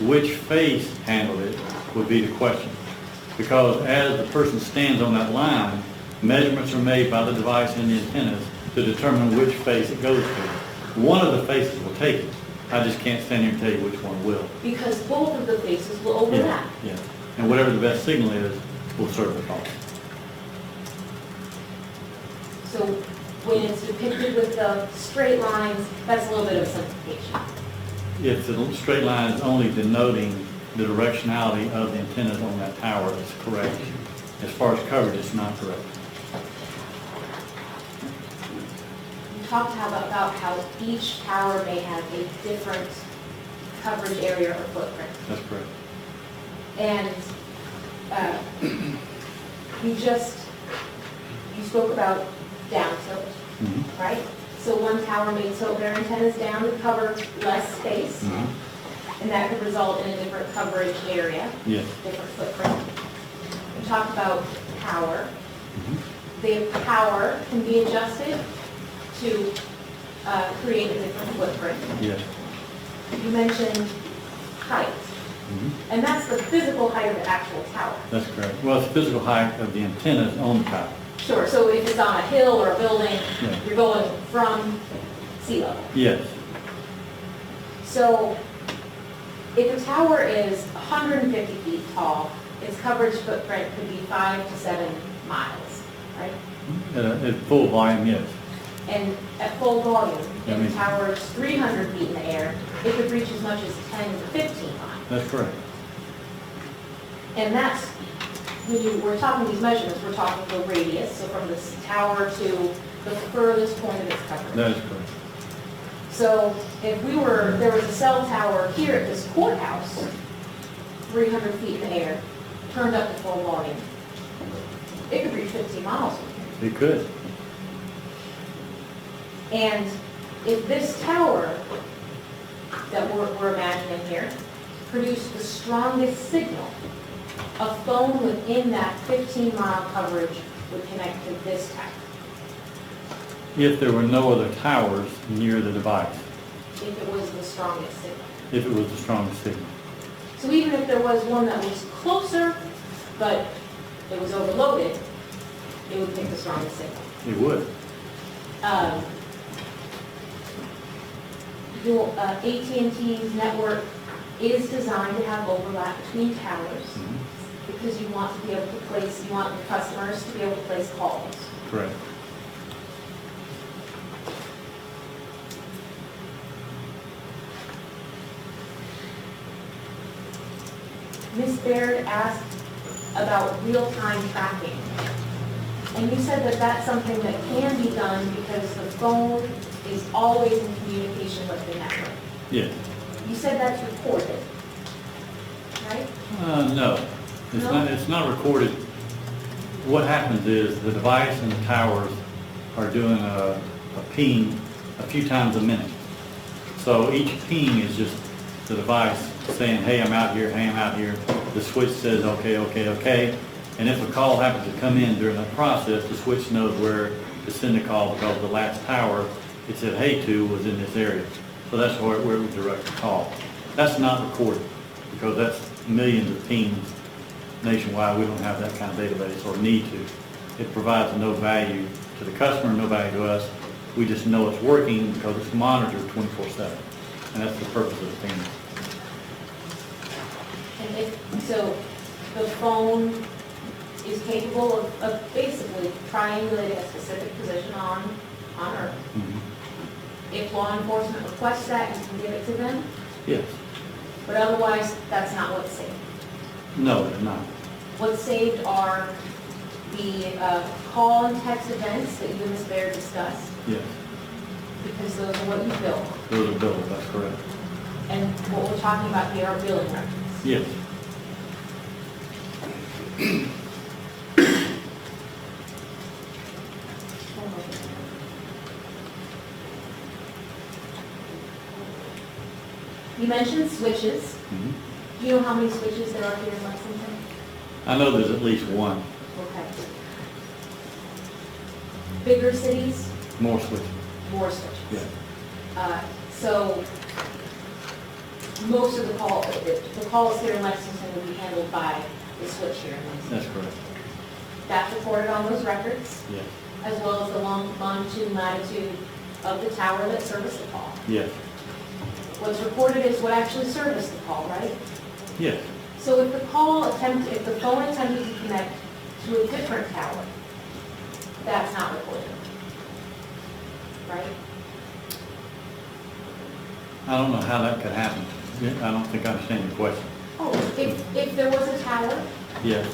Which face handled it would be the question. Because as the person stands on that line, measurements are made by the device and the antennas to determine which face it goes to. One of the faces will take it. I just can't stand here and tell you which one will. Because both of the faces will overlap. Yeah. And whatever the best signal is, will serve the call. So when it's depicted with the straight lines, that's a little bit of simplification. If the straight line is only denoting the directionality of the antennas on that tower, it's correct. As far as coverage, it's not correct. You talked about how each tower may have a different coverage area or footprint. That's correct. And you spoke about down tilt, right? So one tower may tilt their antennas down to cover less space, and that could result in a different coverage area, Yes. different footprint. We talked about power. The power can be adjusted to create a different footprint. Yes. You mentioned height, and that's the physical height of the actual tower. That's correct. Well, it's the physical height of the antennas on the tower. Sure, so if it's on a hill or a building, Yeah. you're going from sea level. Yes. So if a tower is 150 feet tall, its coverage footprint could be 5 to 7 miles, right? At full volume, yes. And at full volume, Yeah, if the tower is 300 feet in the air, it could reach as much as 10 to 15 miles. That's correct. And that's, when we're talking these measurements, we're talking the radius, so from this tower to the furthest point of its coverage. That is correct. So if there was a cell tower here at this courthouse, 300 feet in the air, turned up to full volume, it could reach 15 miles from here. It could. And if this tower that we're imagining here produced the strongest signal, a phone within that 15-mile coverage would connect to this tower. If there were no other towers near the device, If it was the strongest signal. if it was the strongest signal. So even if there was one that was closer, but it was overloaded, it would pick the strongest signal. It would. AT&T's network is designed to have overlap between towers because you want to be able to place, you want the customers to be able to place calls. Correct. Ms. Baird asked about real-time tracking. And you said that that's something that can be done because the phone is always in communication with the network. Yes. You said that's recorded, right? No. No? It's not recorded. What happens is the device and the towers are doing a ping a few times a minute. So each ping is just the device saying, hey, I'm out here, hey, I'm out here. The switch says, okay, okay, okay. And if a call happens to come in during that process, the switch knows where to send the call because the last tower it said hey to was in this area. So that's where it would direct the call. That's not recorded because that's millions of pings nationwide. We don't have that kind of database or need to. It provides no value to the customer, no value to us. We just know it's working because it's monitored 24/7. And that's the purpose of the ping. And so the phone is capable of basically triangulating a specific position on Earth. If law enforcement requests that, you can give it to them, Yes. but otherwise, that's not what's saved. No, it's not. What's saved are the call and text events that you and Ms. Baird discussed, Yes. because those are what you bill. Those are billed, that's correct. And what we're talking about here are billing records. Yes. You mentioned switches. Mhm. Do you know how many switches there are here in Lexington? I know there's at least one. Okay. Bigger cities, More switches. more switches. Yeah. So most of the calls here in Lexington will be handled by the switch here in Lexington. That's correct. That's recorded on those records, Yes. as well as the longitude and latitude of the tower that serviced the call. Yes. What's recorded is what actually serviced the call, right? Yes. So if the phone attempted to connect to a different tower, that's not recorded, right? I don't know how that could happen. I don't think I understand your question. Oh, if there was a tower Yes.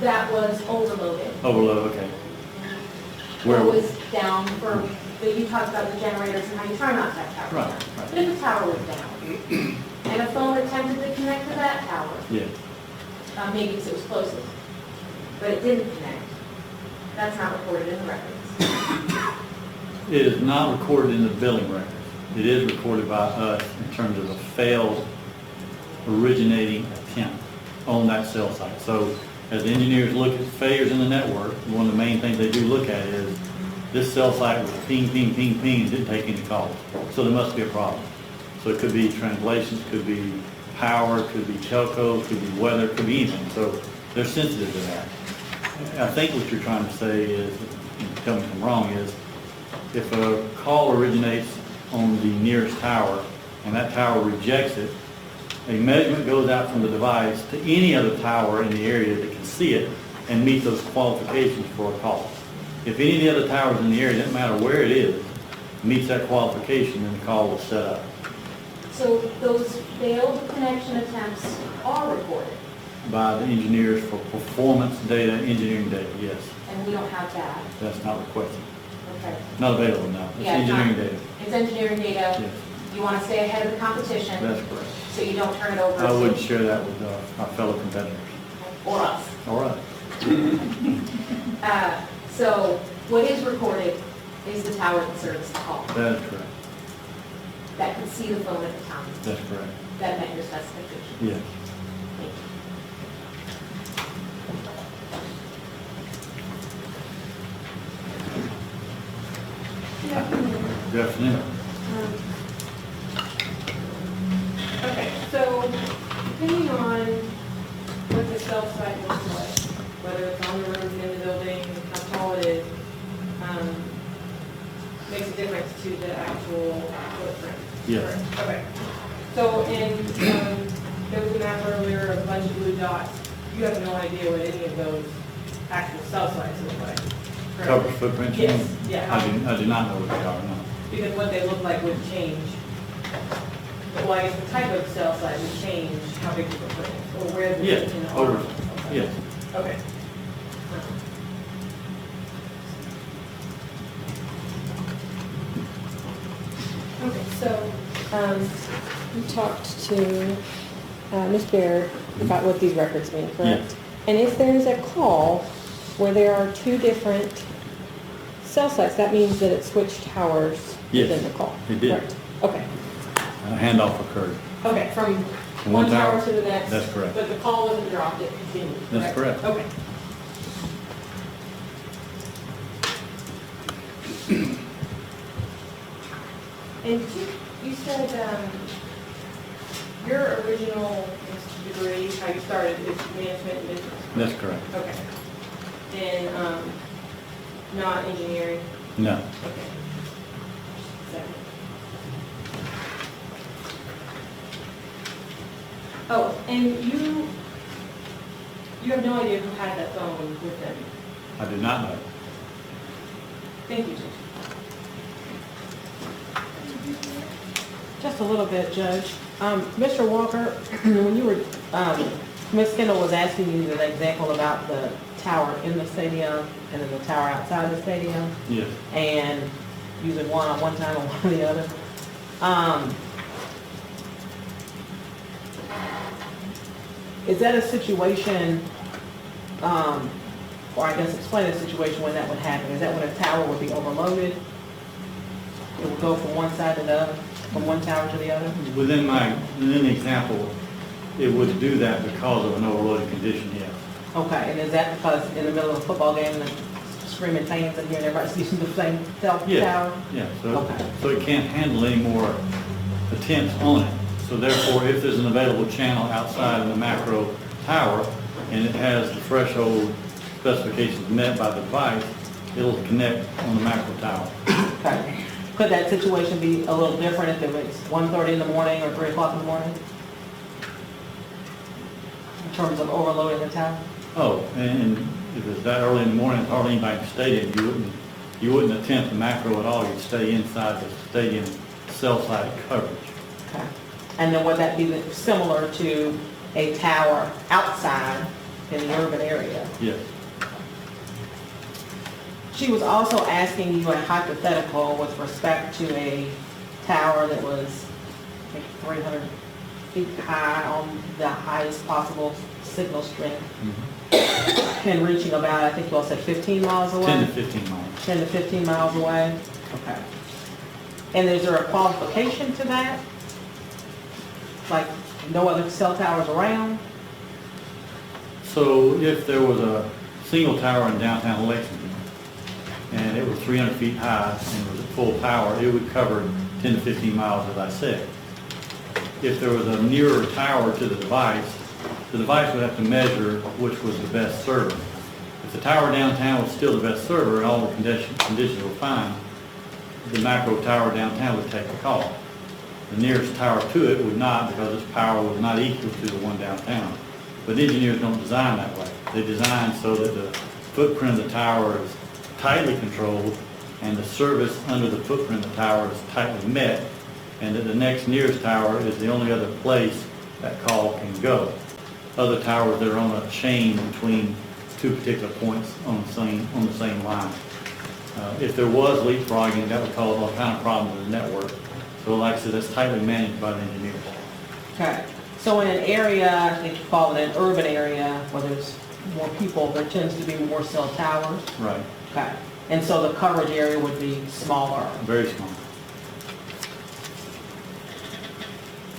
that was overloaded, Overload, okay. or Where was down for, you talked about the generators and how you try not to have towers Right, down. right. But if a tower was down, and a phone attempted to connect to that tower, Yes. maybe because it was closest, but it didn't connect, that's not recorded in the records. It is not recorded in the billing records. It is recorded by us in terms of a failed originating attempt on that cell site. So as engineers look at failures in the network, one of the main things they do look at is this cell site was ping, ping, ping, ping, and didn't take any calls. So there must be a problem. So it could be translations, could be power, could be telco, could be weather, could be anything. So they're sensitive to that. I think what you're trying to say is, and tell me if I'm wrong, is if a call originates on the nearest tower and that tower rejects it, a measurement goes out from the device to any other tower in the area that can see it and meet those qualifications for a call. If any of the other towers in the area, doesn't matter where it is, meets that qualification, then the call will set up. So those failed connection attempts are recorded, By the engineers for performance data, engineering data, yes. and we don't have that. That's not requested. Okay. Not available now. It's Yeah, it's engineering not. data. It's engineering data. Yes, You want to stay ahead of the competition, that's correct. so you don't turn it over I wouldn't to, share that with our fellow competitors. or us. All right. So what is recorded is the tower that serves the call, That is correct. that could see the phone at the time, That's correct. that met your specifications. Yes. Thank you. Good afternoon. Okay, so depending on what the cell site looks like, whether it's on the roof, in the building, how tall it is, makes a difference to the actual footprint. Yes. Okay. So there was a map earlier of a bunch of blue dots. You have no idea what any of those actual cell sites look like. correct? Coverage footprint change? Yes, yeah. I do not know what they are, no. Because what they look like would change. Well, I guess the type of cell site would change how big the footprint is, or where the, Yes, in the over, arm. yes. Okay. Okay, so, we talked to Ms. Baird about what these records mean, correct? Yes. And if there is a call where there are two different cell sites, that means that it switched towers Yes, within the call? it did. correct? Okay, A handoff occurred. Okay, from From one tower to the next. That's correct. But the call wasn't dropped, it continued. That's correct. Okay. And you said, your original degree, how you started, is management and business? That's correct. Okay. And, not engineering? No. Okay. Second. Oh, and you have no idea who had that phone with them? I do not know. Thank you, Judge. Just a little bit, Judge. Mr. Walker, when you were, Ms. Kendall was asking you the example about the tower in the stadium and then the tower outside the stadium, Yes. and using one on one time and one on the other. Is that a situation, or I guess explain a situation when that would happen? Is that when a tower would be overloaded? It would go from one side to the other, from one tower to the other? Within the example, it would do that because of an overloaded condition, yes. Okay, and is that because in the middle of a football game, the screaming fans in here, and everybody's using the same cell Yeah, tower? yeah, Okay. so it can't handle any more attempts on it. So therefore, if there's an available channel outside of the macro tower, and it has the threshold specifications met by the device, it'll connect on the macro tower. Okay. Could that situation be a little different if it was 1:30 in the morning or 3 o'clock in the morning? In terms of overloading the tower? Oh, and if it's that early in the morning, it's hardly anybody in the stadium, you wouldn't attempt the macro at all, you'd stay inside the stadium cell site coverage. Okay. And then would that be similar to a tower outside in the urban area? Yes. She was also asking you a hypothetical with respect to a tower that was, I think, 300 feet high on the highest possible signal strength and reaching about, I think you all said 15 miles away? 10 to 15 miles. 10 to 15 miles away? Okay. And is there a qualification to that? Like no other cell towers around? So if there was a single tower in downtown Lexington, and it was 300 feet high and was at full power, it would cover 10 to 15 miles, as I said. If there was a nearer tower to the device would have to measure which was the best server. If the tower downtown was still the best server and all the conditions were fine, the macro tower downtown would take the call. The nearest tower to it would not, because its power was not equal to the one downtown. But engineers don't design that way. They design so that the footprint of the tower is tightly controlled and the service under the footprint of the tower is tightly met, and that the next nearest tower is the only other place that call can go. Other towers that are on a chain between two particular points on the same line. If there was leapfrogging, that would cause all kind of problems in the network. So like I said, that's tightly managed by the engineers. Okay, so in an area, I think you call it an urban area, where there's more people, there tends to be more cell towers. Right. Okay, and so the coverage area would be smaller. Very small.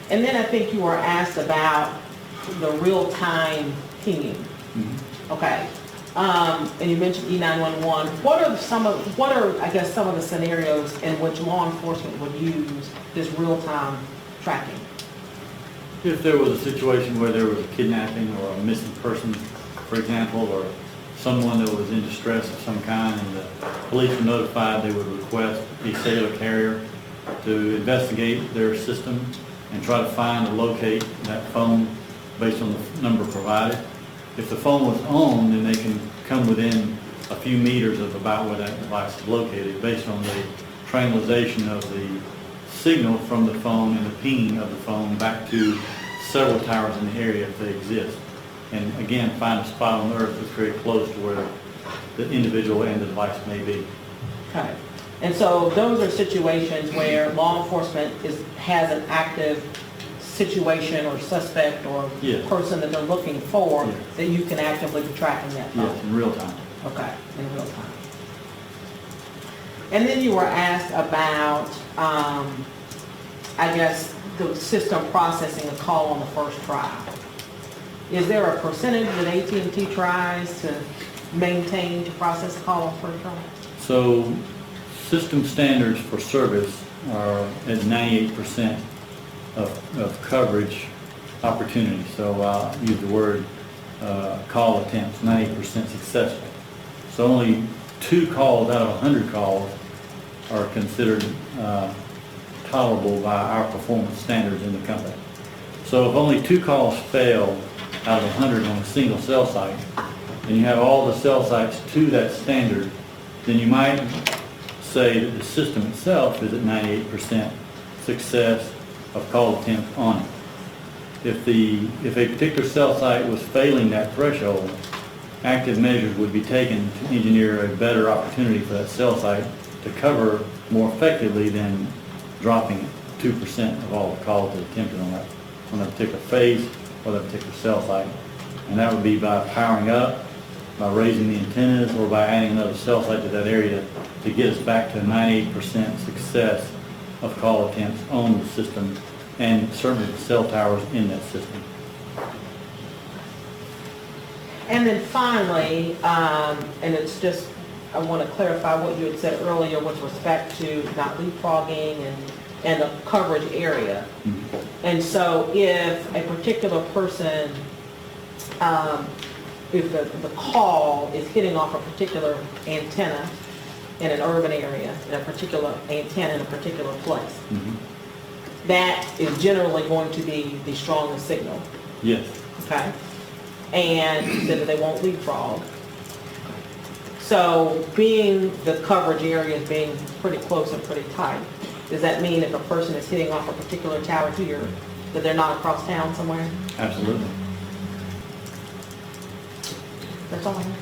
And then I think you were asked about the real-time pinging. Mm-hmm. Okay, and you mentioned E911. What are some of the scenarios in which law enforcement would use this real-time tracking? If there was a situation where there was a kidnapping or a missing person, for example, or someone that was in distress of some kind and the police were notified, they would request a cellular carrier to investigate their system and try to find or locate that phone based on the number provided. If the phone was on, then they can come within a few meters of about where that device is located based on the triangulation of the signal from the phone and the pinging of the phone back to several towers in the area if they exist. And again, find a spot on the earth that's very close to where the individual and the device may be. Okay, and so those are situations where law enforcement has an active situation or suspect or Yes. person that they're looking for, Yes. that you can actively be tracking that phone. Yes, in real time. Okay, in real time. And then you were asked about, I guess, the system processing a call on the first try. Is there a percentage that AT&T tries to maintain to process a call on first try? So system standards for service are at 98% of coverage opportunity. So I'll use the word call attempts, 98% successful. So only 2 calls out of 100 calls are considered tolerable by our performance standards in the company. So if only 2 calls fail out of 100 on a single cell site, and you have all the cell sites to that standard, then you might say that the system itself is at 98% success of call attempts on it. If a particular cell site was failing that threshold, active measures would be taken to engineer a better opportunity for that cell site to cover more effectively than dropping 2% of all the calls that attempted on that particular phase or that particular cell site. And that would be by powering up, by raising the antennas, or by adding another cell site to that area to get us back to 98% success of call attempts on the system, and certainly the cell towers in that system. And then finally, and it's just, I want to clarify what you had said earlier with respect to not leapfrogging and the coverage area. Mm-hmm. And so if a particular person, if the call is hitting off a particular antenna in an urban area, in a particular antenna in a particular place, Mm-hmm. that is generally going to be the strongest signal, Yes. okay? And you said that they won't leapfrog. So being the coverage areas being pretty close and pretty tight, does that mean if a person is hitting off a particular tower here, that they're not across town somewhere? Absolutely. That's all I have.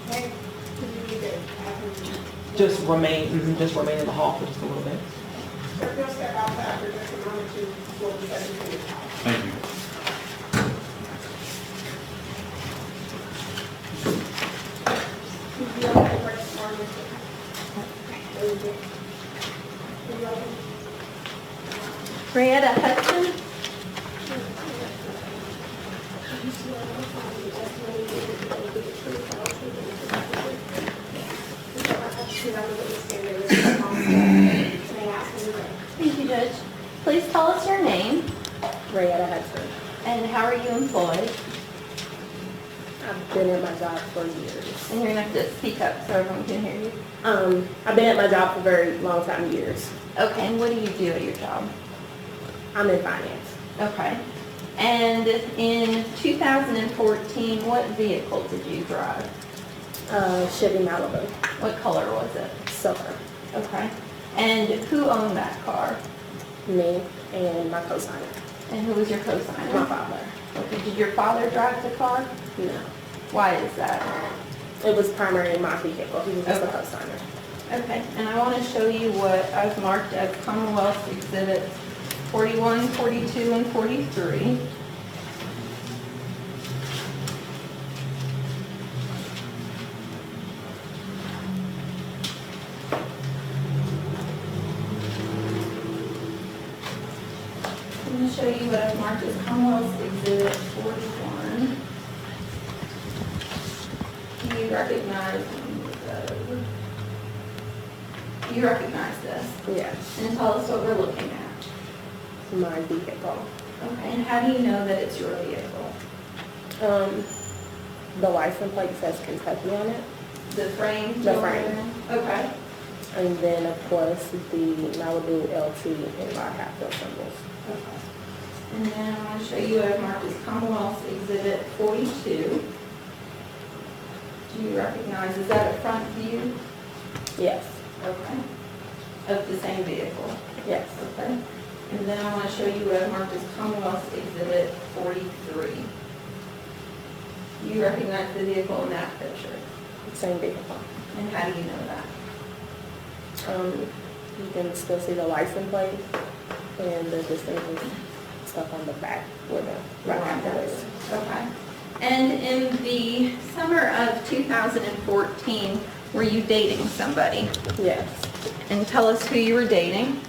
Okay, could you leave it after, Just remain in the hall for just a little bit. or if you'll step outside after just a moment to, we'll be setting the house. Thank you. You'll be okay, right, or Mr. Okay, there you go. You're welcome. Rayetta Hudson. Thank you, Judge. Please tell us your name Rayetta Hudson. and how are you employed? I've been at my job for years. And you're gonna have to speak up so everyone can hear you. I've been at my job for a very long time, years. Okay, and what do you do at your job? I'm in finance. Okay. And in 2014, what vehicle did you drive? Chevy Malibu, What color was it? silver. Okay. And who owned that car? Me and my co-signer, And who was your my co-signer? father. Okay, did your father drive the car? No, Why is that? it was primarily my vehicle. He was just a Okay. co-signer. Okay, and I want to show you what I've marked as Commonwealth Exhibits 41, 42, and 43. I'm going to show you what I've marked as Commonwealth Exhibit 41. Do you recognize this? Yes, And tell us what we're looking at. my vehicle. Okay, and how do you know that it's your vehicle? The license plate says Kentucky on it. The frame? The frame. Okay. And then, of course, the Malibu LT and my half-wheel symbols. Okay. And then I want to show you what I've marked as Commonwealth Exhibit 42. Do you recognize, is that a front view? Yes, Okay. Of the same vehicle? yes, Okay. And then I want to show you what I've marked as Commonwealth Exhibit 43. Do you recognize the vehicle in that picture? same vehicle. And how do you know that? You can still see the license plate and the distinguished stuff on the back with the right after this. Okay. And in the summer of 2014, were you dating somebody? Yes, And tell us who you were dating.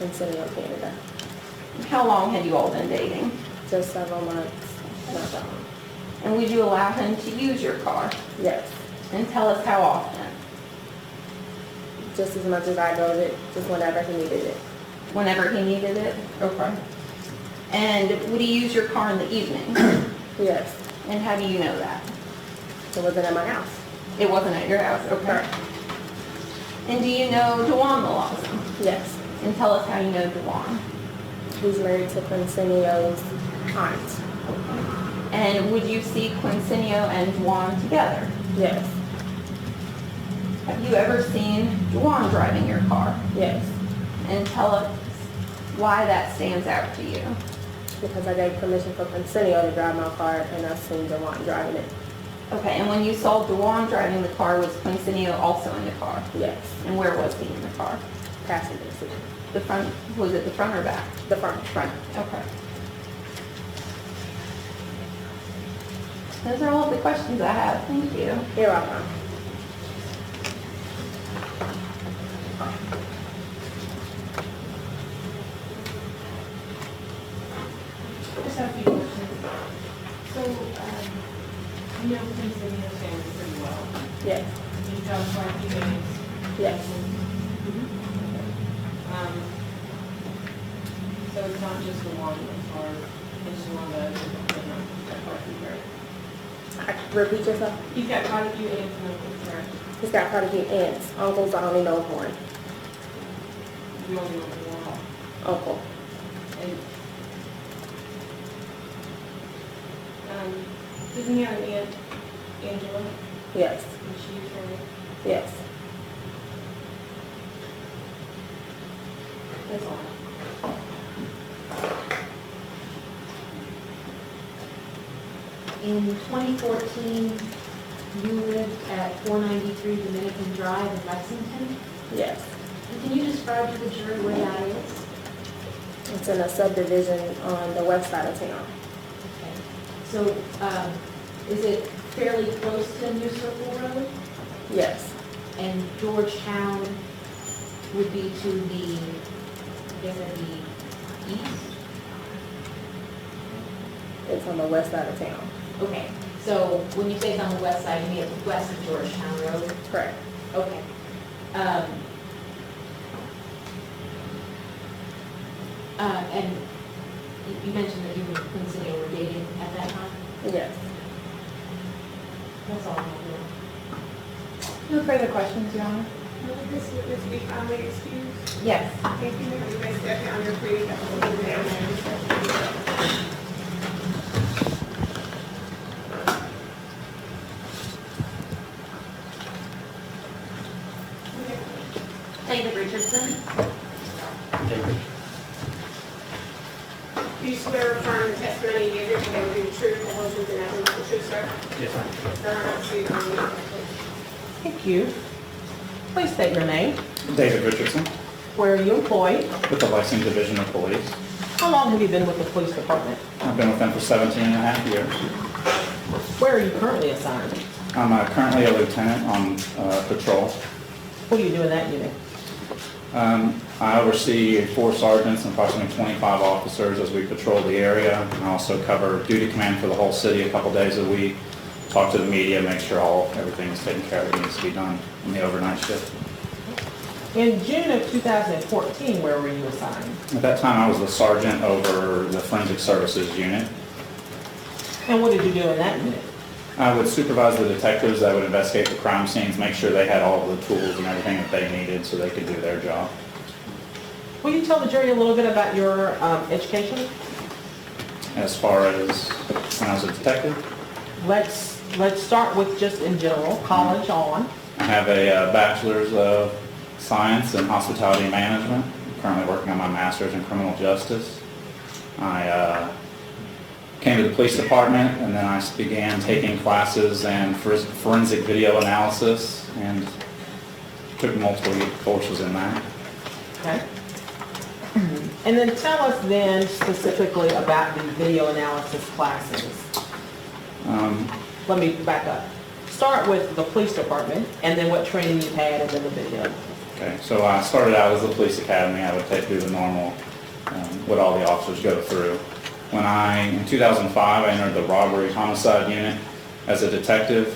in Central Canada. How long had you all been dating? Just several months, not that long. And would you allow him to use your car? Yes, And tell us how often? just as much as I drove it, just whenever he needed it. Whenever he needed it? Okay. And would he use your car in the evening? Yes, And how do you know that? it wasn't at my house. It wasn't at your house, okay. And do you know Dewan Lawson? Yes, And tell us how you know Dewan. he's married to Quincenio's aunt. And would you see Quincinio and Dewan together? Yes, Have you ever seen Dewan driving your car? yes, And tell us why that stands out to you. because I gave permission for Quincenio to drive my car and I've seen Dewan driving it. Okay, and when you saw Dewan driving the car, was Quincinio also in the car? Yes, And where was he in the car? passenger seat, The front, was it the front or back? the front. Front, okay. Those are all of the questions I have, thank you. You're welcome. Just have a few questions. So, you know Quincenio's family pretty well. Yes, Can you tell us why he names? yes, So it's not just the one, or it's the one that, right? repeat yourself. He's got quite a few aunts and uncles, right? He's got quite a few aunts, uncles, I only know of one. You only know one. Uncle, And, doesn't he have an aunt, Angela? yes, And she's married? yes. That's all. In 2014, you lived at 493 Dominican Drive in Lexington. Yes, And can you describe to the jury where that is? it's in a subdivision on the west side of town. Okay. So, is it fairly close to New Circle Road? Yes, And Georgetown would be to the, I guess, at the east? it's on the west side of town. Okay, so when you say it's on the west side, you mean it's west of Georgetown Road? Correct. Okay. And you mentioned that you were considering were dating at that time? Yes. That's all I have. No further questions, Your Honor? Will this witness be finally excused? Yes. Thank you, ma'am. You may step down your plea. David Richardson? Do you swear or affirm the testimony you give today will be the truth, the whole truth, and nothing but the truth, sir? Yes, ma'am. Sir, I don't see it on you. Thank you. Please state your name. David Richardson, Where are you employed? with the Lexington Division of Police. How long have you been with the police department? I've been with them for 17 and a half years. Where are you currently assigned? I'm currently a lieutenant on patrol. What do you do in that unit? I oversee 4 sergeants and approximately 25 officers as we patrol the area. I also cover duty command for the whole city a couple days a week, talk to the media, make sure everything is taken care of that needs to be done in the overnight shift. In June of 2014, where were you assigned? At that time, I was the sergeant over the forensic services unit. And what did you do in that unit? I would supervise the detectives that would investigate the crime scenes, make sure they had all the tools and everything that they needed so they could do their job. Will you tell the jury a little bit about your education? As far as when I was a detective, Let's start with just in general, college on. I have a bachelor's of science in hospitality management. I'm currently working on my master's in criminal justice. I came to the police department and then I began taking classes in forensic video analysis and took multiple courses in that. Okay. And then tell us then specifically about the video analysis classes. Let me back up. Start with the police department and then what training you've had and then the video. Okay, so I started out as the police academy. I would do the normal, what all the officers go through. In 2005, I entered the robbery homicide unit as a detective,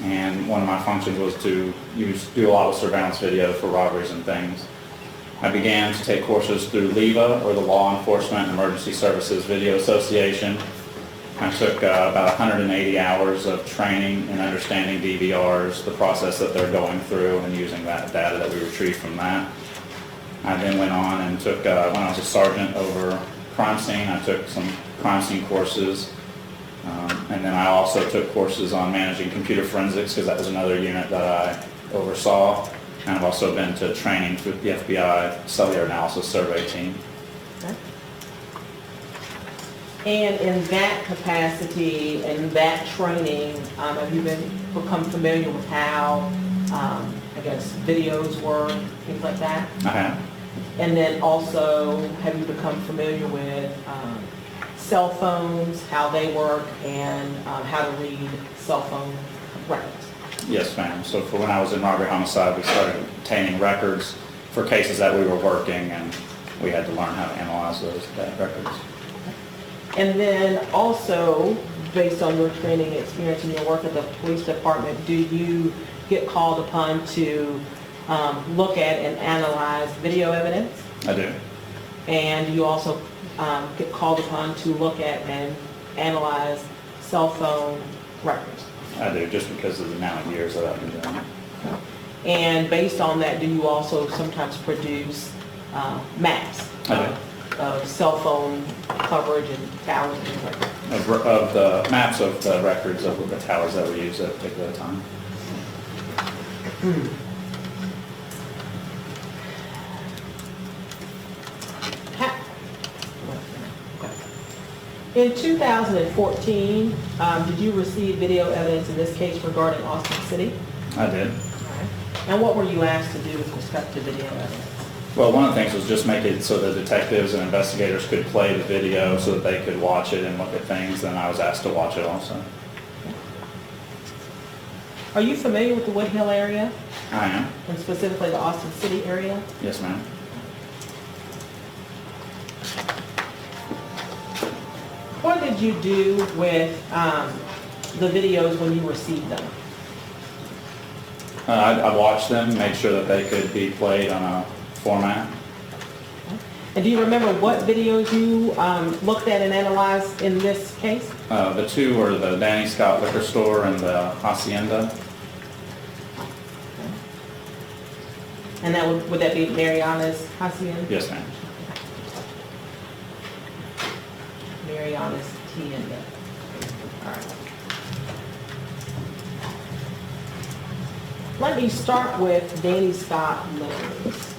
and one of my functions was to do a lot of surveillance video for robberies and things. I began to take courses through LEVA, or the Law Enforcement and Emergency Services Video Association. I took about 180 hours of training in understanding DVRs, the process that they're going through, and using that data that we retrieved from that. I then went on and took, when I was a sergeant over crime scene, I took some crime scene courses. And then I also took courses on managing computer forensics because that was another unit that I oversaw. And I've also been to training with the FBI cellular analysis survey team. Okay. And in that capacity and that training, have you become familiar with how, I guess, videos work, things like that? I have. And then also, have you become familiar with cell phones, how they work, and how to read cell phone records? Yes, ma'am. So for when I was in robbery homicide, we started obtaining records for cases that we were working, and we had to learn how to analyze those records. And then also, based on your training experience and your work at the police department, do you get called upon to look at and analyze video evidence? I do. And you also get called upon to look at and analyze cell phone records? I do, just because of the amount of years that I've been doing it. And based on that, do you also sometimes produce maps? I do. Of cell phone coverage and towers and things like that? Of the maps of the records of the towers that we use at a particular time. In 2014, did you receive video evidence in this case regarding Austin City? I did. And what were you asked to do with respect to video evidence? Well, one of the things was just make it so the detectives and investigators could play the video so that they could watch it and look at things, and I was asked to watch it also. Are you familiar with the Wood Hill area, I am. and specifically the Austin City area? Yes, ma'am. What are did you do with the videos when you received them? I watched them, made sure that they could be played on a format. And do you remember what videos you looked at and analyzed in this case? The two were the Danny Scott Liquor Store and the Hacienda. And that would that be Mariana's Hacienda? Yes, ma'am. Mariana's Tienda. All right. Let me start with Danny Scott Liquors.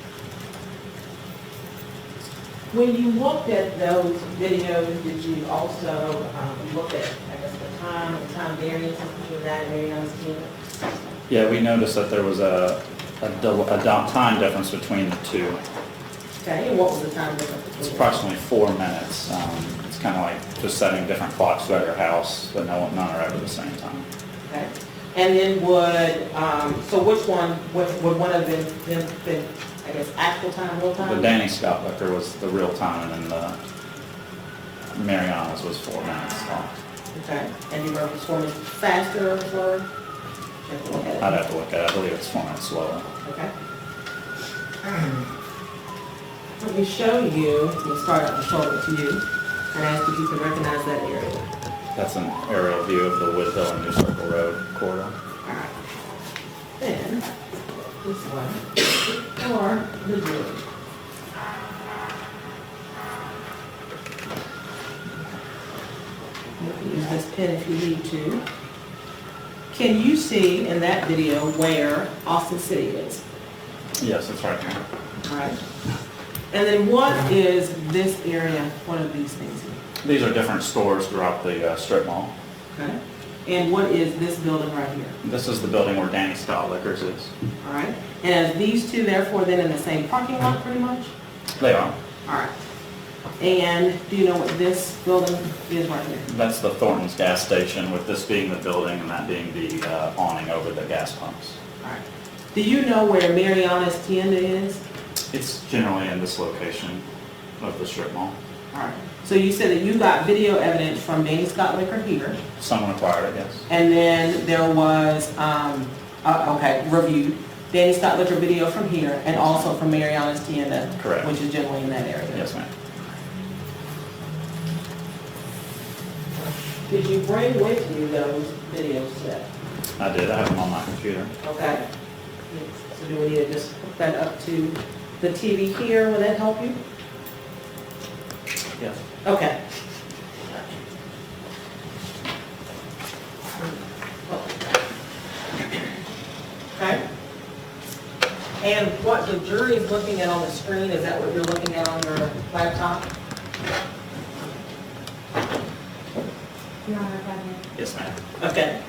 When you looked at those videos, did you also look at, I guess, the time variance between that and Mariana's Tienda? Yeah, we noticed that there was a time difference between the two. Okay, and what was the time difference It's between them? approximately 4 minutes. It's kind of like just setting different clocks at your house, but none are ever the same time. Okay. And then so which one, would one of them been, I guess, actual time, real time? The Danny Scott Liquor was the real time, and then the Mariana's was 4 minutes long. Okay. And you were performing faster or slower? Have to look at it. I'd have to look at it. I believe it's 4 minutes slower. Okay. Let me show you, we'll start out and show it to you, and ask if you can recognize that area. That's an aerial view of the Woodhill and New Circle Road corridor. All right. Then, this one, or the jury. You can use this pen if you need to. Can you see in that video where Austin City is? Yes, it's right here. All right. And then what is this area, what are these things here? These are different stores throughout the strip mall. Okay. And what is this building right here? This is the building where Danny Scott Liquors is. All right. And are these two therefore then in the same parking lot pretty much? They are. All right. And do you know what this building is right here? That's the Thornton's gas station, with this being the building and that being the awning over the gas pumps. All right. Do you know where Mariana's Tienda is? It's generally in this location of the strip mall. All right. So you said that you got video evidence from Danny Scott Liquor here, Someone acquired it, yes. and then there was, reviewed Danny Scott Liquor video from here, and also from Mariana's Tienda. Correct. Which is generally in that area. Yes, ma'am. Did you bring with you those video sets? I did. I have them on my computer. Okay. So do we need to just hook that up to the TV here? Will that help you? Yes. Okay. Okay. And what the jury is looking at on the screen, is that what you're looking at on your laptop? Your Honor, if I may. Yes, ma'am. Okay.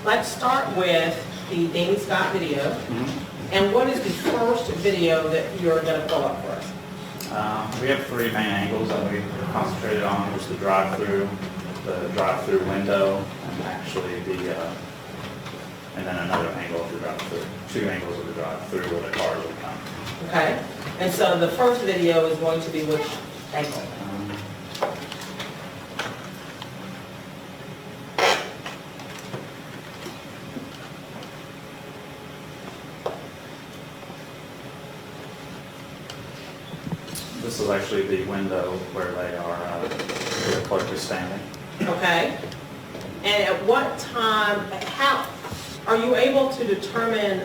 Let's start with the Danny Scott video. And what is the first video that you're going to pull up for us? We have 3 main angles that we concentrated on. There's the drive-through window, and actually and then another angle of the drive-through. 2 angles of the drive-through where the cars will come. Okay. And so the first video is going to be which angle? This is actually the window where they are, where the clerk is standing. Okay. And at what time, how, are you able to determine,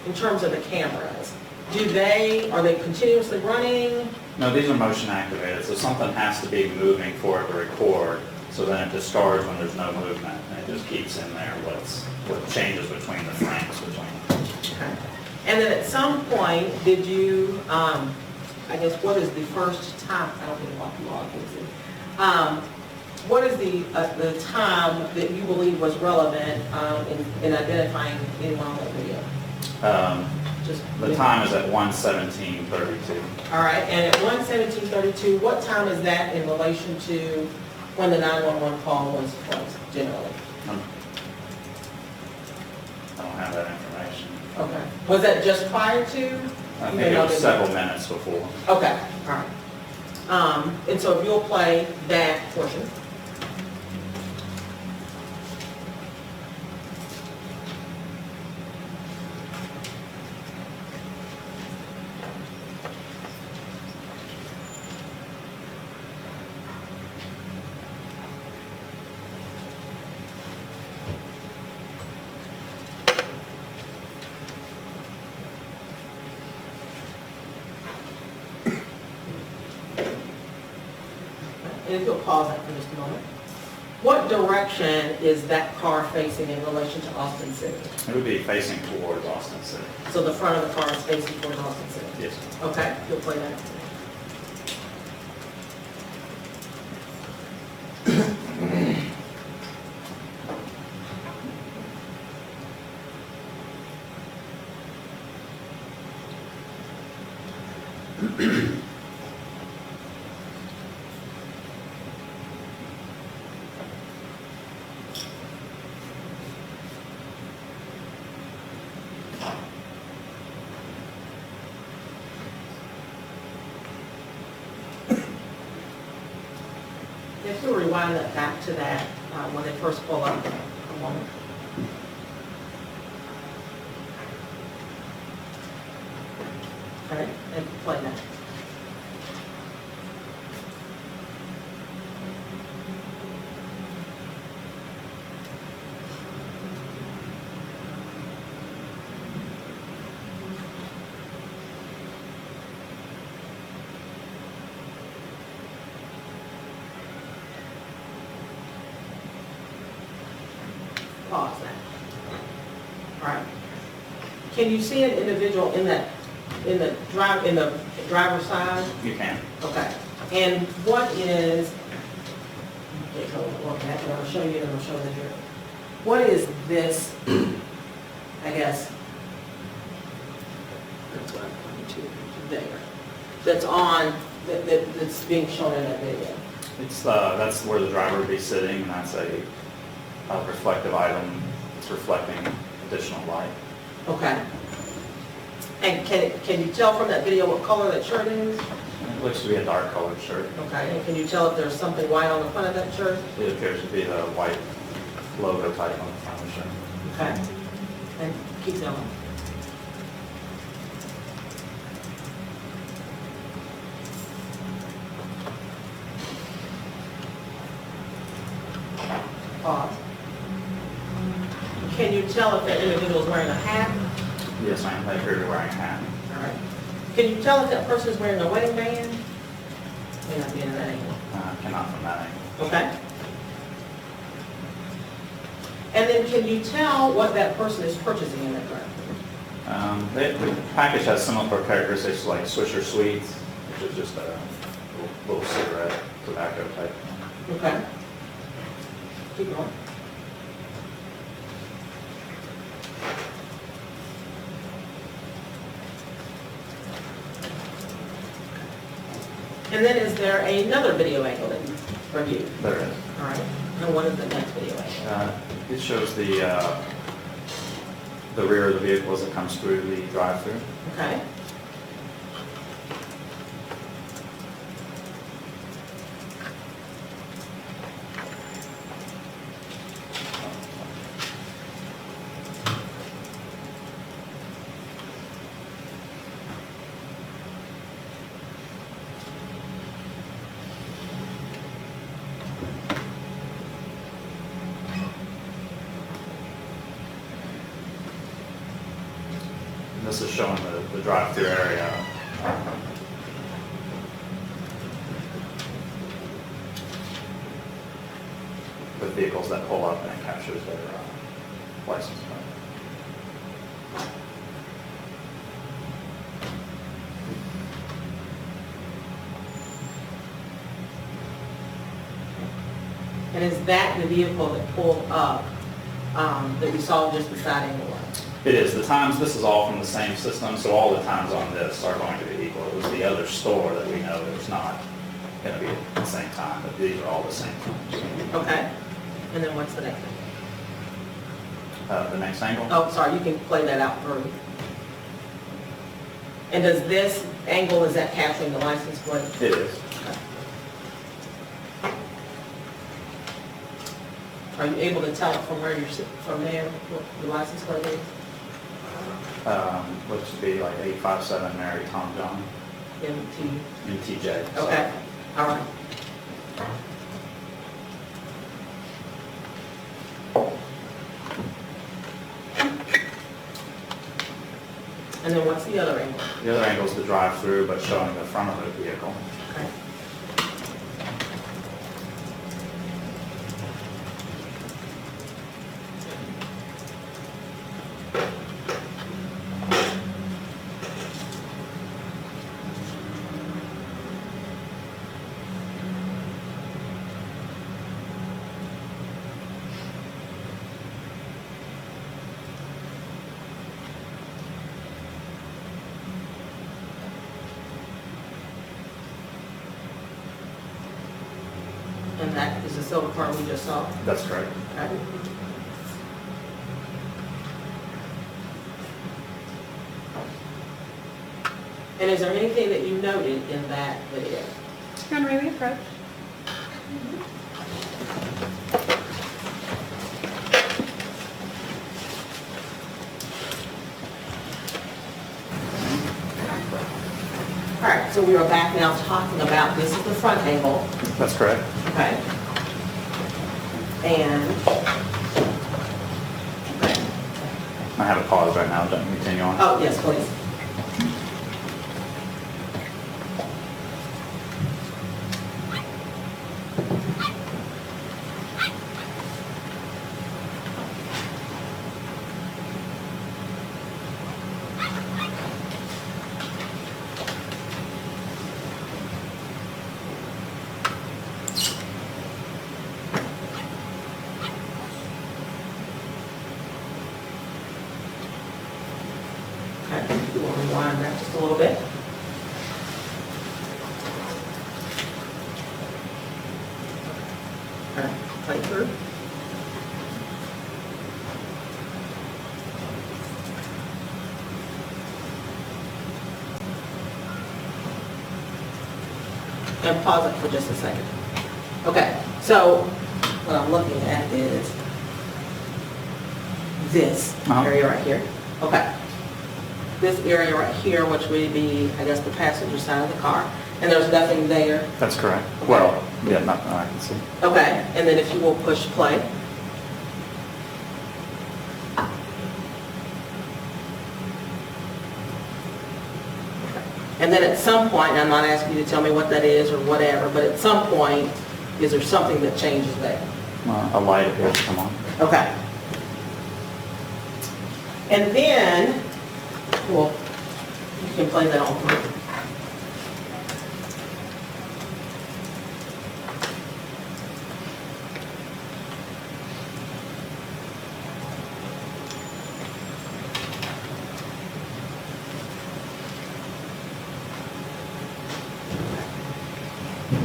in terms of the cameras, are they continuously running? No, these are motion activated, so something has to be moving for it to record, so then it discards when there's no movement, and it just keeps in there what changes between the frames between them. Okay. And then at some point, did you, I guess, what is the first time, I don't think about you all can see. What is the time that you believe was relevant in identifying anyone on that video? The time is at 1:17:32. All right, and at 1:17:32, what time is that in relation to when the 911 call was generally? I don't have that information. Okay. Was that just prior to? I think it was several minutes before. Okay, all right. And so if you'll play that portion. And if you'll pause that for just a moment. What direction is that car facing in relation to Austin City? It would be facing towards Austin City. So the front of the car is facing towards Austin City? Yes. Okay, you'll play that. If you'll rewind that back to that, when they first pull up, a moment. Okay, and play that. Pause that. All right. Can you see an individual in the driver's side? You can. Okay. And what is, okay, so we'll look at it. I'll show you and I'll show you here. What is this, I guess, that's what I'm pointing to there, that's on, that's being shown in that video? It's, that's where the driver would be sitting, and that's a reflective item. It's reflecting additional light. Okay. And can you tell from that video what color that shirt is? It looks to be a dark colored shirt. Okay, and can you tell if there's something white on the front of that shirt? It appears to be the white logo type on the front of the shirt. Okay. And keep going. Pause. Can you tell if that individual is wearing a hat? Yes, ma'am. They appear to be wearing a hat. All right. Can you tell if that person is wearing a wedding band? May not be in that angle. Cannot from that angle. Okay. And then can you tell what that person is purchasing in that drive? The package has similar characteristics like Swisher Sweets, which is just a little cigarette tobacco type. Okay. Keep going. And then is there another video angle that you reviewed? There is. All right. And what is the next video angle? It shows the rear of the vehicle as it comes through the drive-through. Okay. This is showing the drive-through area. With vehicles that pull up, and it captures their license plate. And is that the vehicle that pulled up that we saw just beside anyone? It is. The times, this is all from the same system, so all the times on this are going to be equal. It was the other store that we know it was not going to be at the same time, but these are all the same times. Okay. And then what's the next The next angle? Oh, sorry, you can play that out for me. And does this angle, is that capturing the license plate? It is. Are you able to tell it from where you're sitting, from there, what the license plate is? Which would be like 857 Mary Tom John MT. MTJ. so- Okay, all right. And then what's the other angle? The other angle is the drive-through, but showing the front of the vehicle. Okay. And that is the silver car we just saw. That's correct. Okay. And is there anything that you noted in that video? John Ray, we approach. All right, so we are back now talking about, this is the front angle, That's correct. okay? And, okay. I have a pause right now, don't continue on. Oh, yes, please. Okay, you want to rewind that just a little bit? All right, play through. And pause it for just a second. Okay, so what I'm looking at is this Uh-huh. area right here. Okay. This area right here, which would be, I guess, the passenger side of the car, and there's nothing there. That's correct. Well, yeah, nothing I can see. Okay, and then if you will push play. And then at some point, and I'm not asking you to tell me what that is or whatever, but at some point, is there something that changes there? A light appears to come on. Okay. And then, well, you can play that on through.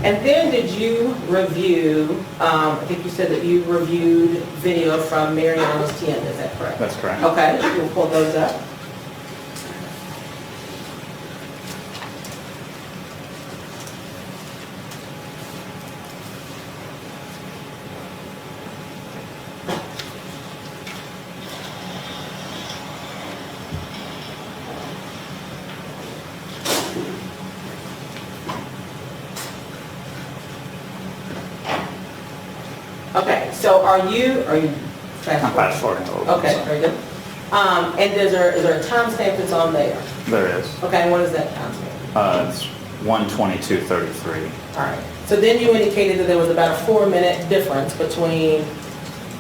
And then did you review, I think you said that you reviewed video from Mariano's 10, is that correct? That's correct. Okay, we'll pull those up. Okay, so are you fast I'm forward? fast forwarding a little bit. Okay, so. very good. And is there a timestamp that's on there? There is. Okay, and what is that timestamp? It's 1:22:33. All right, so then you indicated that there was about a 4-minute difference between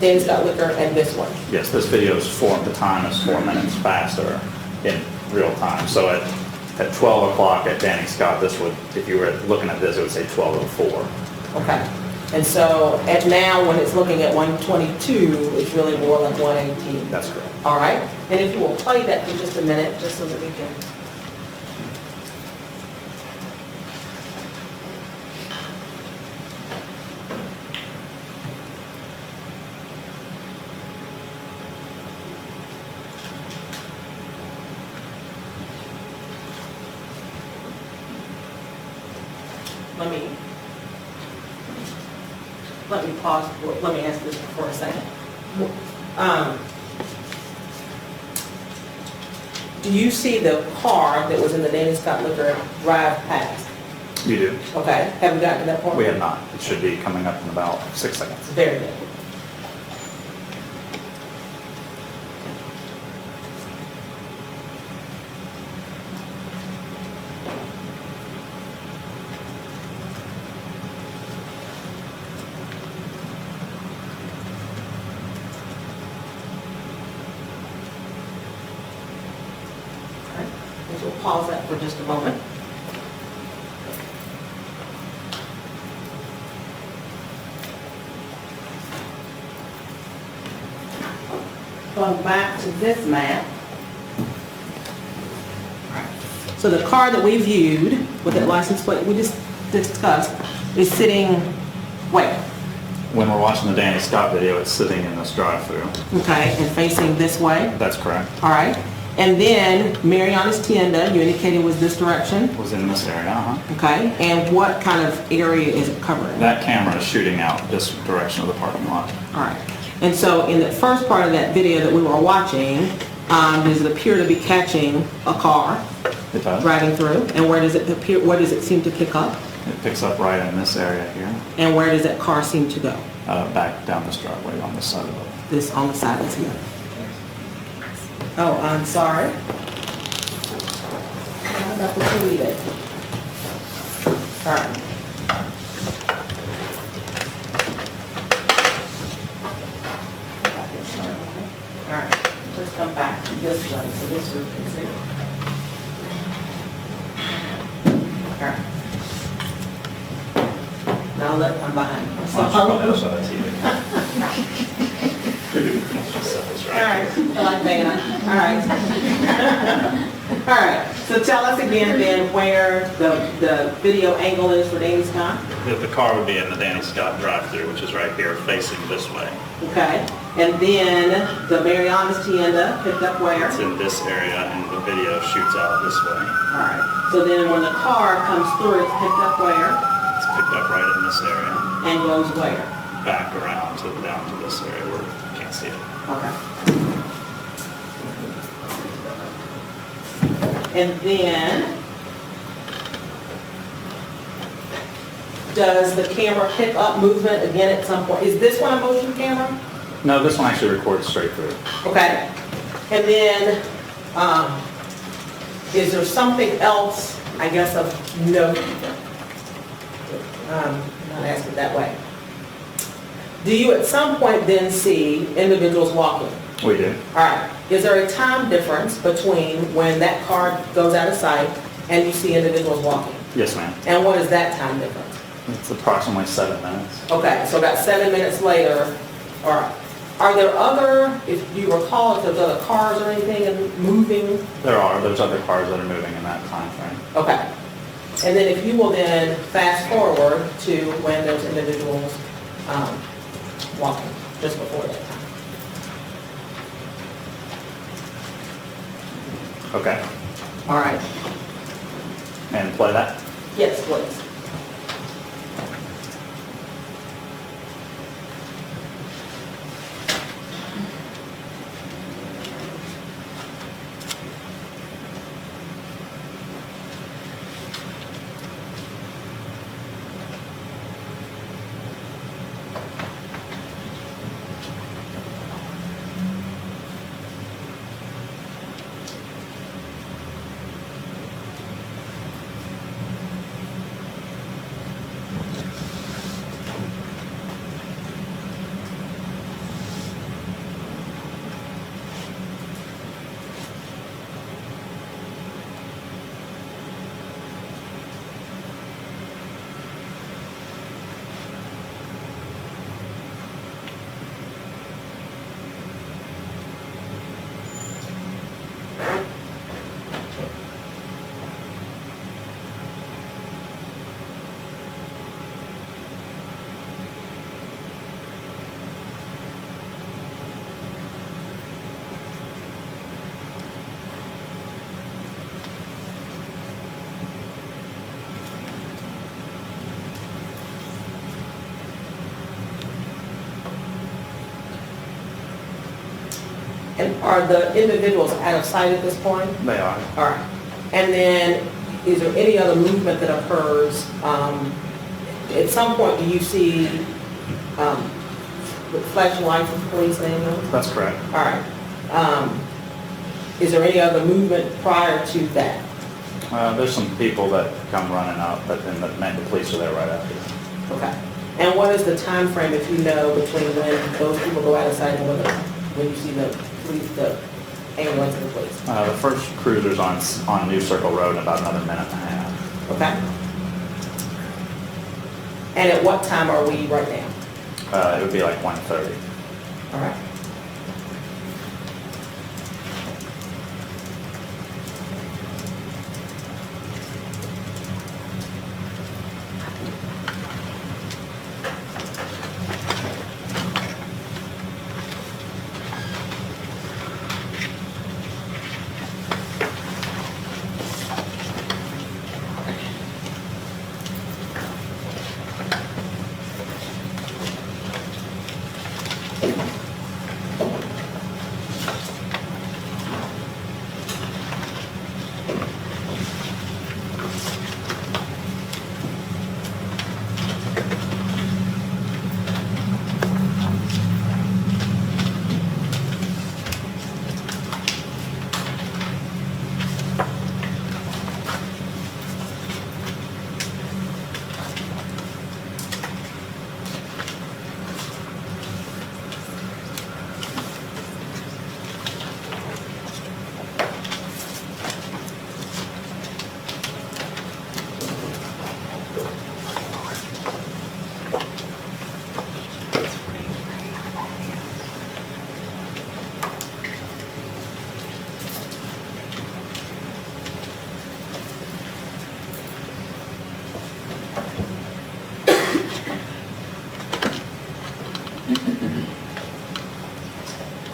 Danny Scott Liquor and this one. Yes, this video is the time is 4 minutes faster in real time. So at 12 o'clock at Danny Scott, this would, if you were looking at this, it would say 12:04. Okay, and so at now, when it's looking at 122, it's really more like 118. That's correct. All right, and if you will play that for just a minute, just so that we can. let me pause, let me ask this for a second. Do you see the car that was in the Danny Scott Liquor drive past? You do? Okay, have we gotten to that point? We have not. It should be coming up in about 6 seconds. Very good. We'll pause that for just a moment. Going back to this map. So the car that we viewed with that license plate we just discussed is sitting where? When we're watching the Danny Scott video, it's sitting in this drive-through. Okay, and facing this way? That's correct. All right. And then Mariana's Tienda, you indicated was this direction? Was in this area, Okay, and what kind of area is it covering? That camera is shooting out this direction of the parking lot. All right. And so in the first part of that video that we were watching, does it appear to be catching a car It does. driving through? And where does it appear, what does it seem to pick up? It picks up right in this area here, And where does that car seem to go? back down this driveway on this side of the road. This on the side that's here. Oh, I'm sorry. How about we leave it? All right. All right, let's come back to this one, so this we can see. All right. Now let come behind. Why don't you probably also have TV? All right, I like banging on. All right. All right, so tell us again then where the video angle is for Danny Scott. The car would be in the Danny Scott drive-through, which is right here facing this way. Okay, and then the Mariana's Tienda picked up where? It's in this area and the video shoots out this way. All right, so then when the car comes through, it's picked up where? It's picked up right in this area, And goes where? back around to down to this area where you can't see it. Okay. And then, does the camera pick up movement again at some point? Is this one a motion camera? No, this one actually records straight through. Okay. And then, is there something else, I guess, of note? Not ask it that way. Do you at some point then see individuals walking? We do. All right. Is there a time difference between when that car goes out of sight and you see individuals walking? Yes, ma'am. And what is that time difference? It's approximately 7 minutes. Okay, so about 7 minutes later, all right. Are there other, if you recall, if there's other cars or anything moving? There's other cars that are moving in that time frame. Okay. And then if you will then fast forward to when there's individuals walking, just before that time. Okay. All right. And play that. Yes, please. Are the individuals out of sight at this point? They are. All right. And then, is there any other movement that occurs? At some point, do you see with flashing lights with police and ambulance? That's correct. All right. Is there any other movement prior to that? There's some people that come running up, but then the police are there right after. Okay. And what is the time frame, if you know, between when those people go out of sight and when you see the police, the ambulance and the police? The first cruiser's on New Circle Road in about another minute and a half. Okay. And at what time are we right now? It would be like 1:30. All right.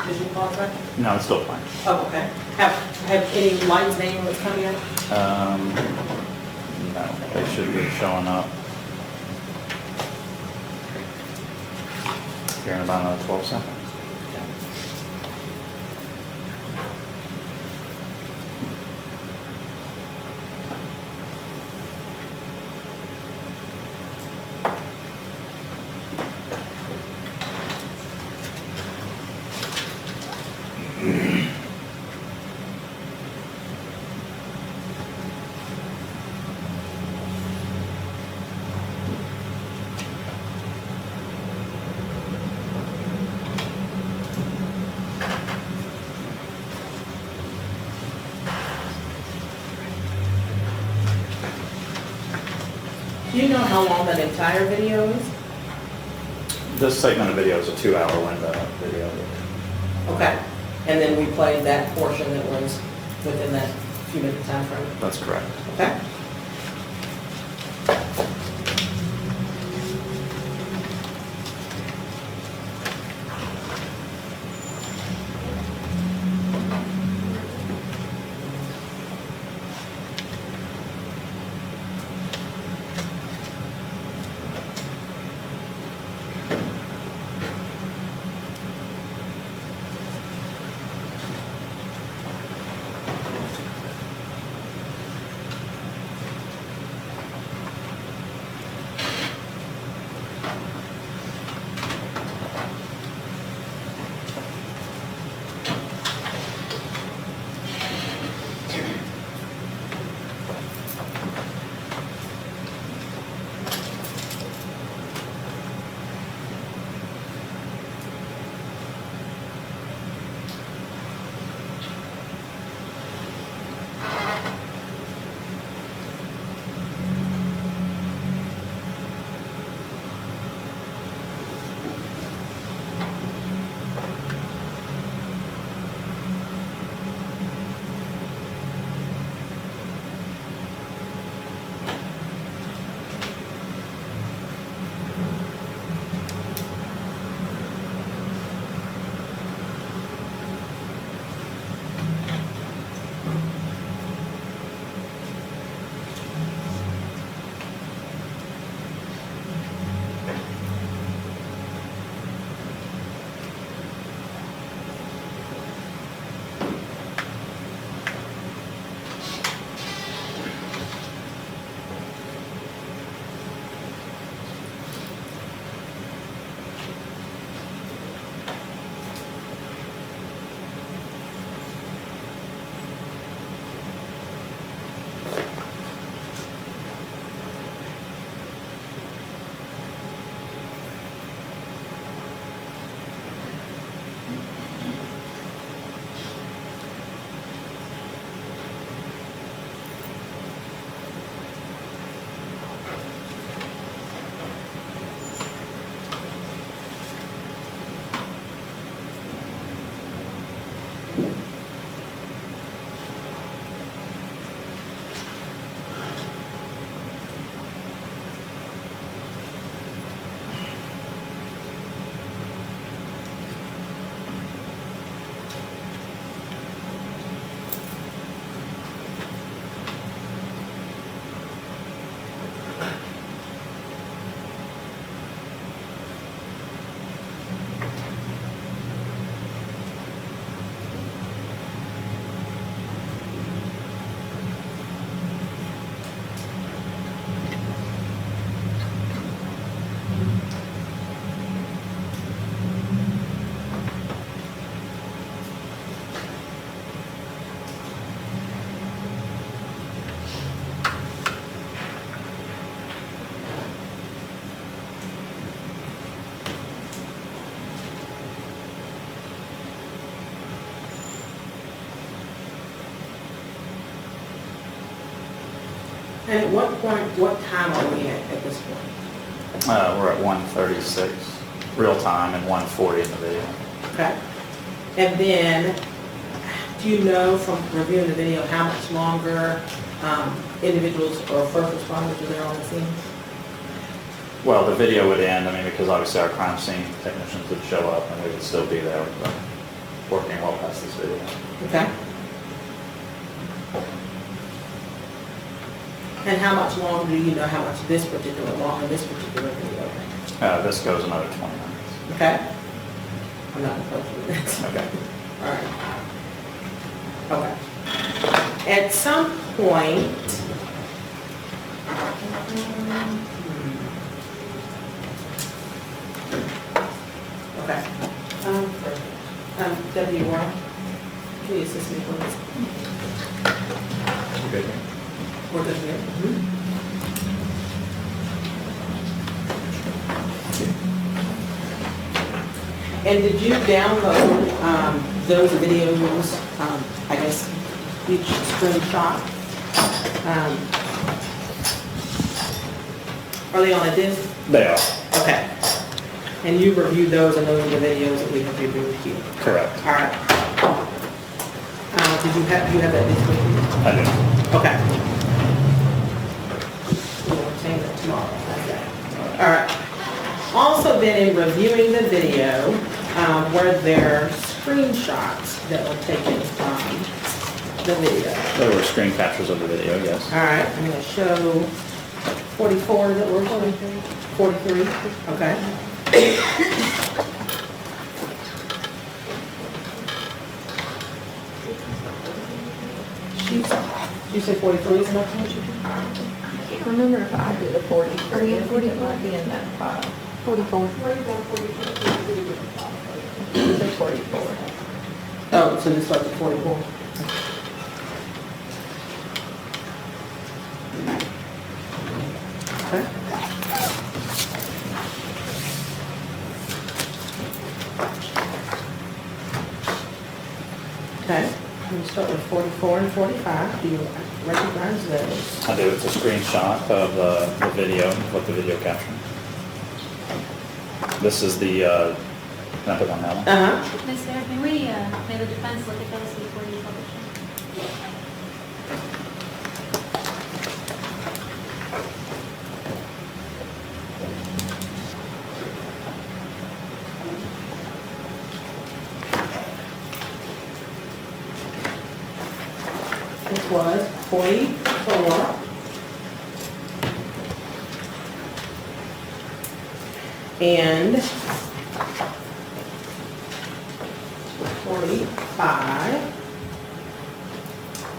Did you pause that? No, it's still fine. Oh, okay. Have any lights and ambulance come in? No, they should be showing up here in about another 12 seconds. Do you know how long that entire video is? This segment of video is a 2-hour window video. Okay. And then we played that portion that was within that few minute time frame? That's correct. Okay. And at what time are we at this point? We're at 1:36 real time and 1:40 in the video. Okay. And then, do you know from reviewing the video how much longer individuals or first responders are there on the scene? Well, the video would end, I mean, because obviously our crime scene technicians would show up and we would still be there, but working well past this video. Okay. And how much longer do you know how much this particular video? This goes another 20 minutes. Okay? I'm not opposed to this. Okay. All right. Okay. At some point, okay. Deputy Warren, can you assist me, please? Good. We're good here. And did you download those videos, I guess, each screenshot? Are they on a disc? They are. Okay. And you reviewed those and those are the videos that we have reviewed here? Correct. All right. Did you have that disc with you? I do. Okay. We'll obtain that tomorrow. Okay. All right. Also then in reviewing the video, were there screenshots that were taken from the video? There were screen captures of the video, yes. All right, I'm going to show 44, is that what we're showing? 43, okay. You say 43 is enough to what you do? I can't remember if I did a 43, I think it might be in that file. 44. It says 44. Oh, so this starts at 44? Okay. Okay, we'll start with 44 and 45. Do you recognize those? I do. It's a screenshot of the video, what the video captured. This is the, can I put on that one? Uh-huh. Ms. Fair, can we, may the defense look at those before you publish them? This was 44. And 45.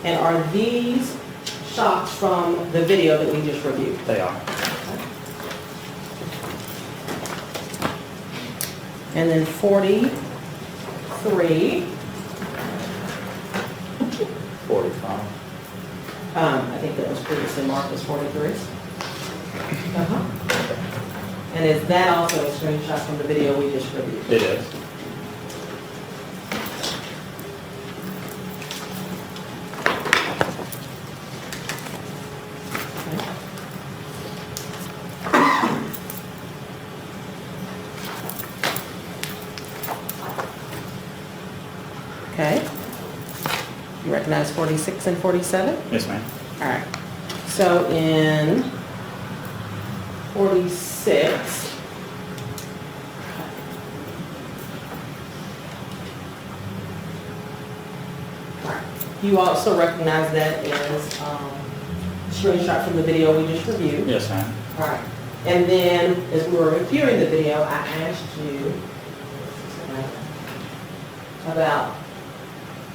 And are these shots from the video that we just reviewed? They are. And then 43. 45. I think that was previously marked as 43. Uh-huh. And is that also a screenshot from the video we just reviewed? It is. Okay. You recognize 46 and 47? Yes, ma'am. All right. So in 46, you also recognize that as screenshot from the video we just reviewed? Yes, ma'am. All right. And then, as we were reviewing the video, I asked you about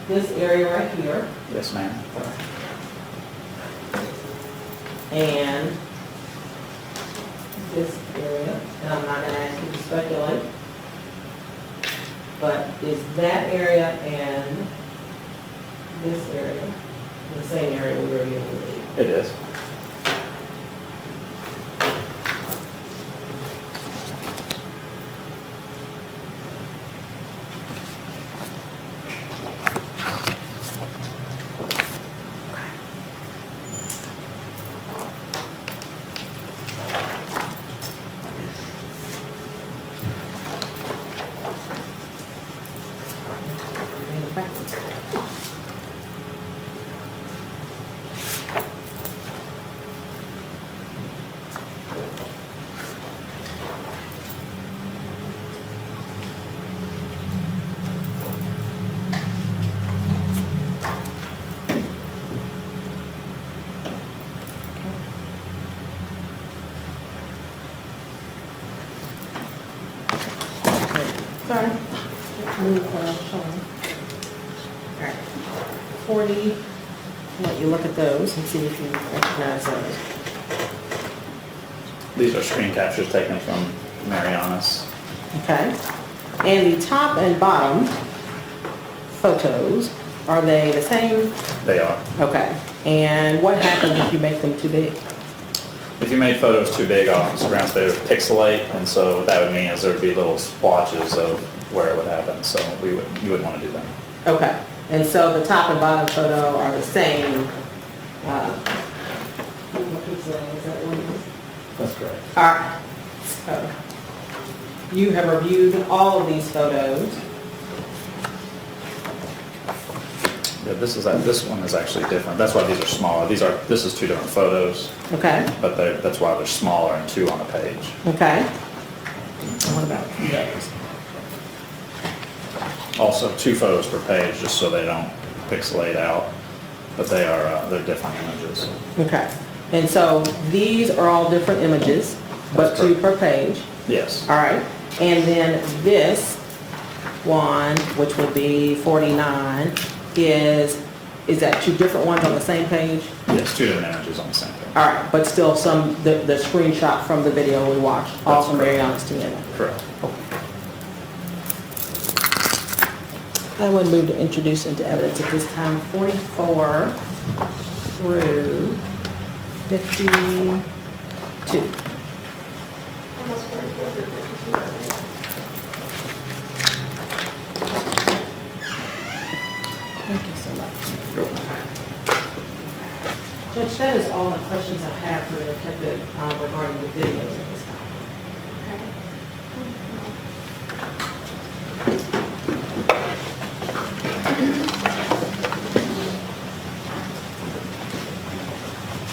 this area right here Yes, ma'am. and this area, and I'm not gonna ask you to speculate, but is that area and this area the same area we were in the video? It is. 40, let you look at those and see if you recognize those. These are screen captures taken from Mariana's. Okay. And the top and bottom photos, are they the same? They are. Okay. And what happens if you make them too big? If you made photos too big on Instagram, they would pixelate, and so what that would mean is there would be little splotches of where it would happen, so you wouldn't want to do that. Okay. And so the top and bottom photo are the same. What pixelating is that one? That's correct. All right. So you have reviewed all of these photos. Yeah, this one is actually different. That's why these are smaller. This is two different photos, Okay. but that's why they're smaller and two on a page. Okay. And what about those? Also, two photos per page, just so they don't pixelate out, but they're different images. Okay. And so these are all different images, but That's two correct. per page. Yes. All right. And then this one, which would be 49, is that two different ones on the same page? Yes, two different images on the same page. All right, but still the screenshot from the video we watched, all That's from correct. Mariana's together. Correct. I would move to introduce into evidence at this time 44 through 52. Thank you so much. Judge, that is all the questions I have for the detective regarding the videos at this time.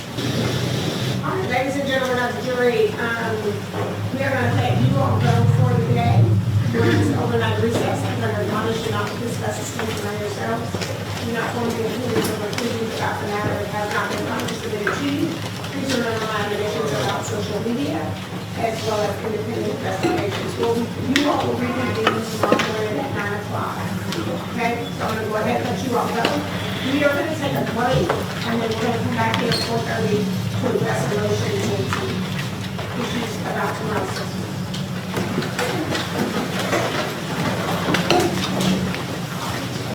All right, ladies and gentlemen of the jury, we are going to let you all go for the day. During this overnight recess, I'm going to admonish you not to discuss this case among yourselves. Do not form the opinions or conclusions about the matter that has not been properly submitted to you. Please remember my admonitions about social media as well as independent investigations. You all will reconvene tomorrow morning at 9 o'clock. Okay, so I'm going to go ahead and let you all go. We are going to take a break and then we're going to come back here at 4:30 to address the motion and issues about tomorrow's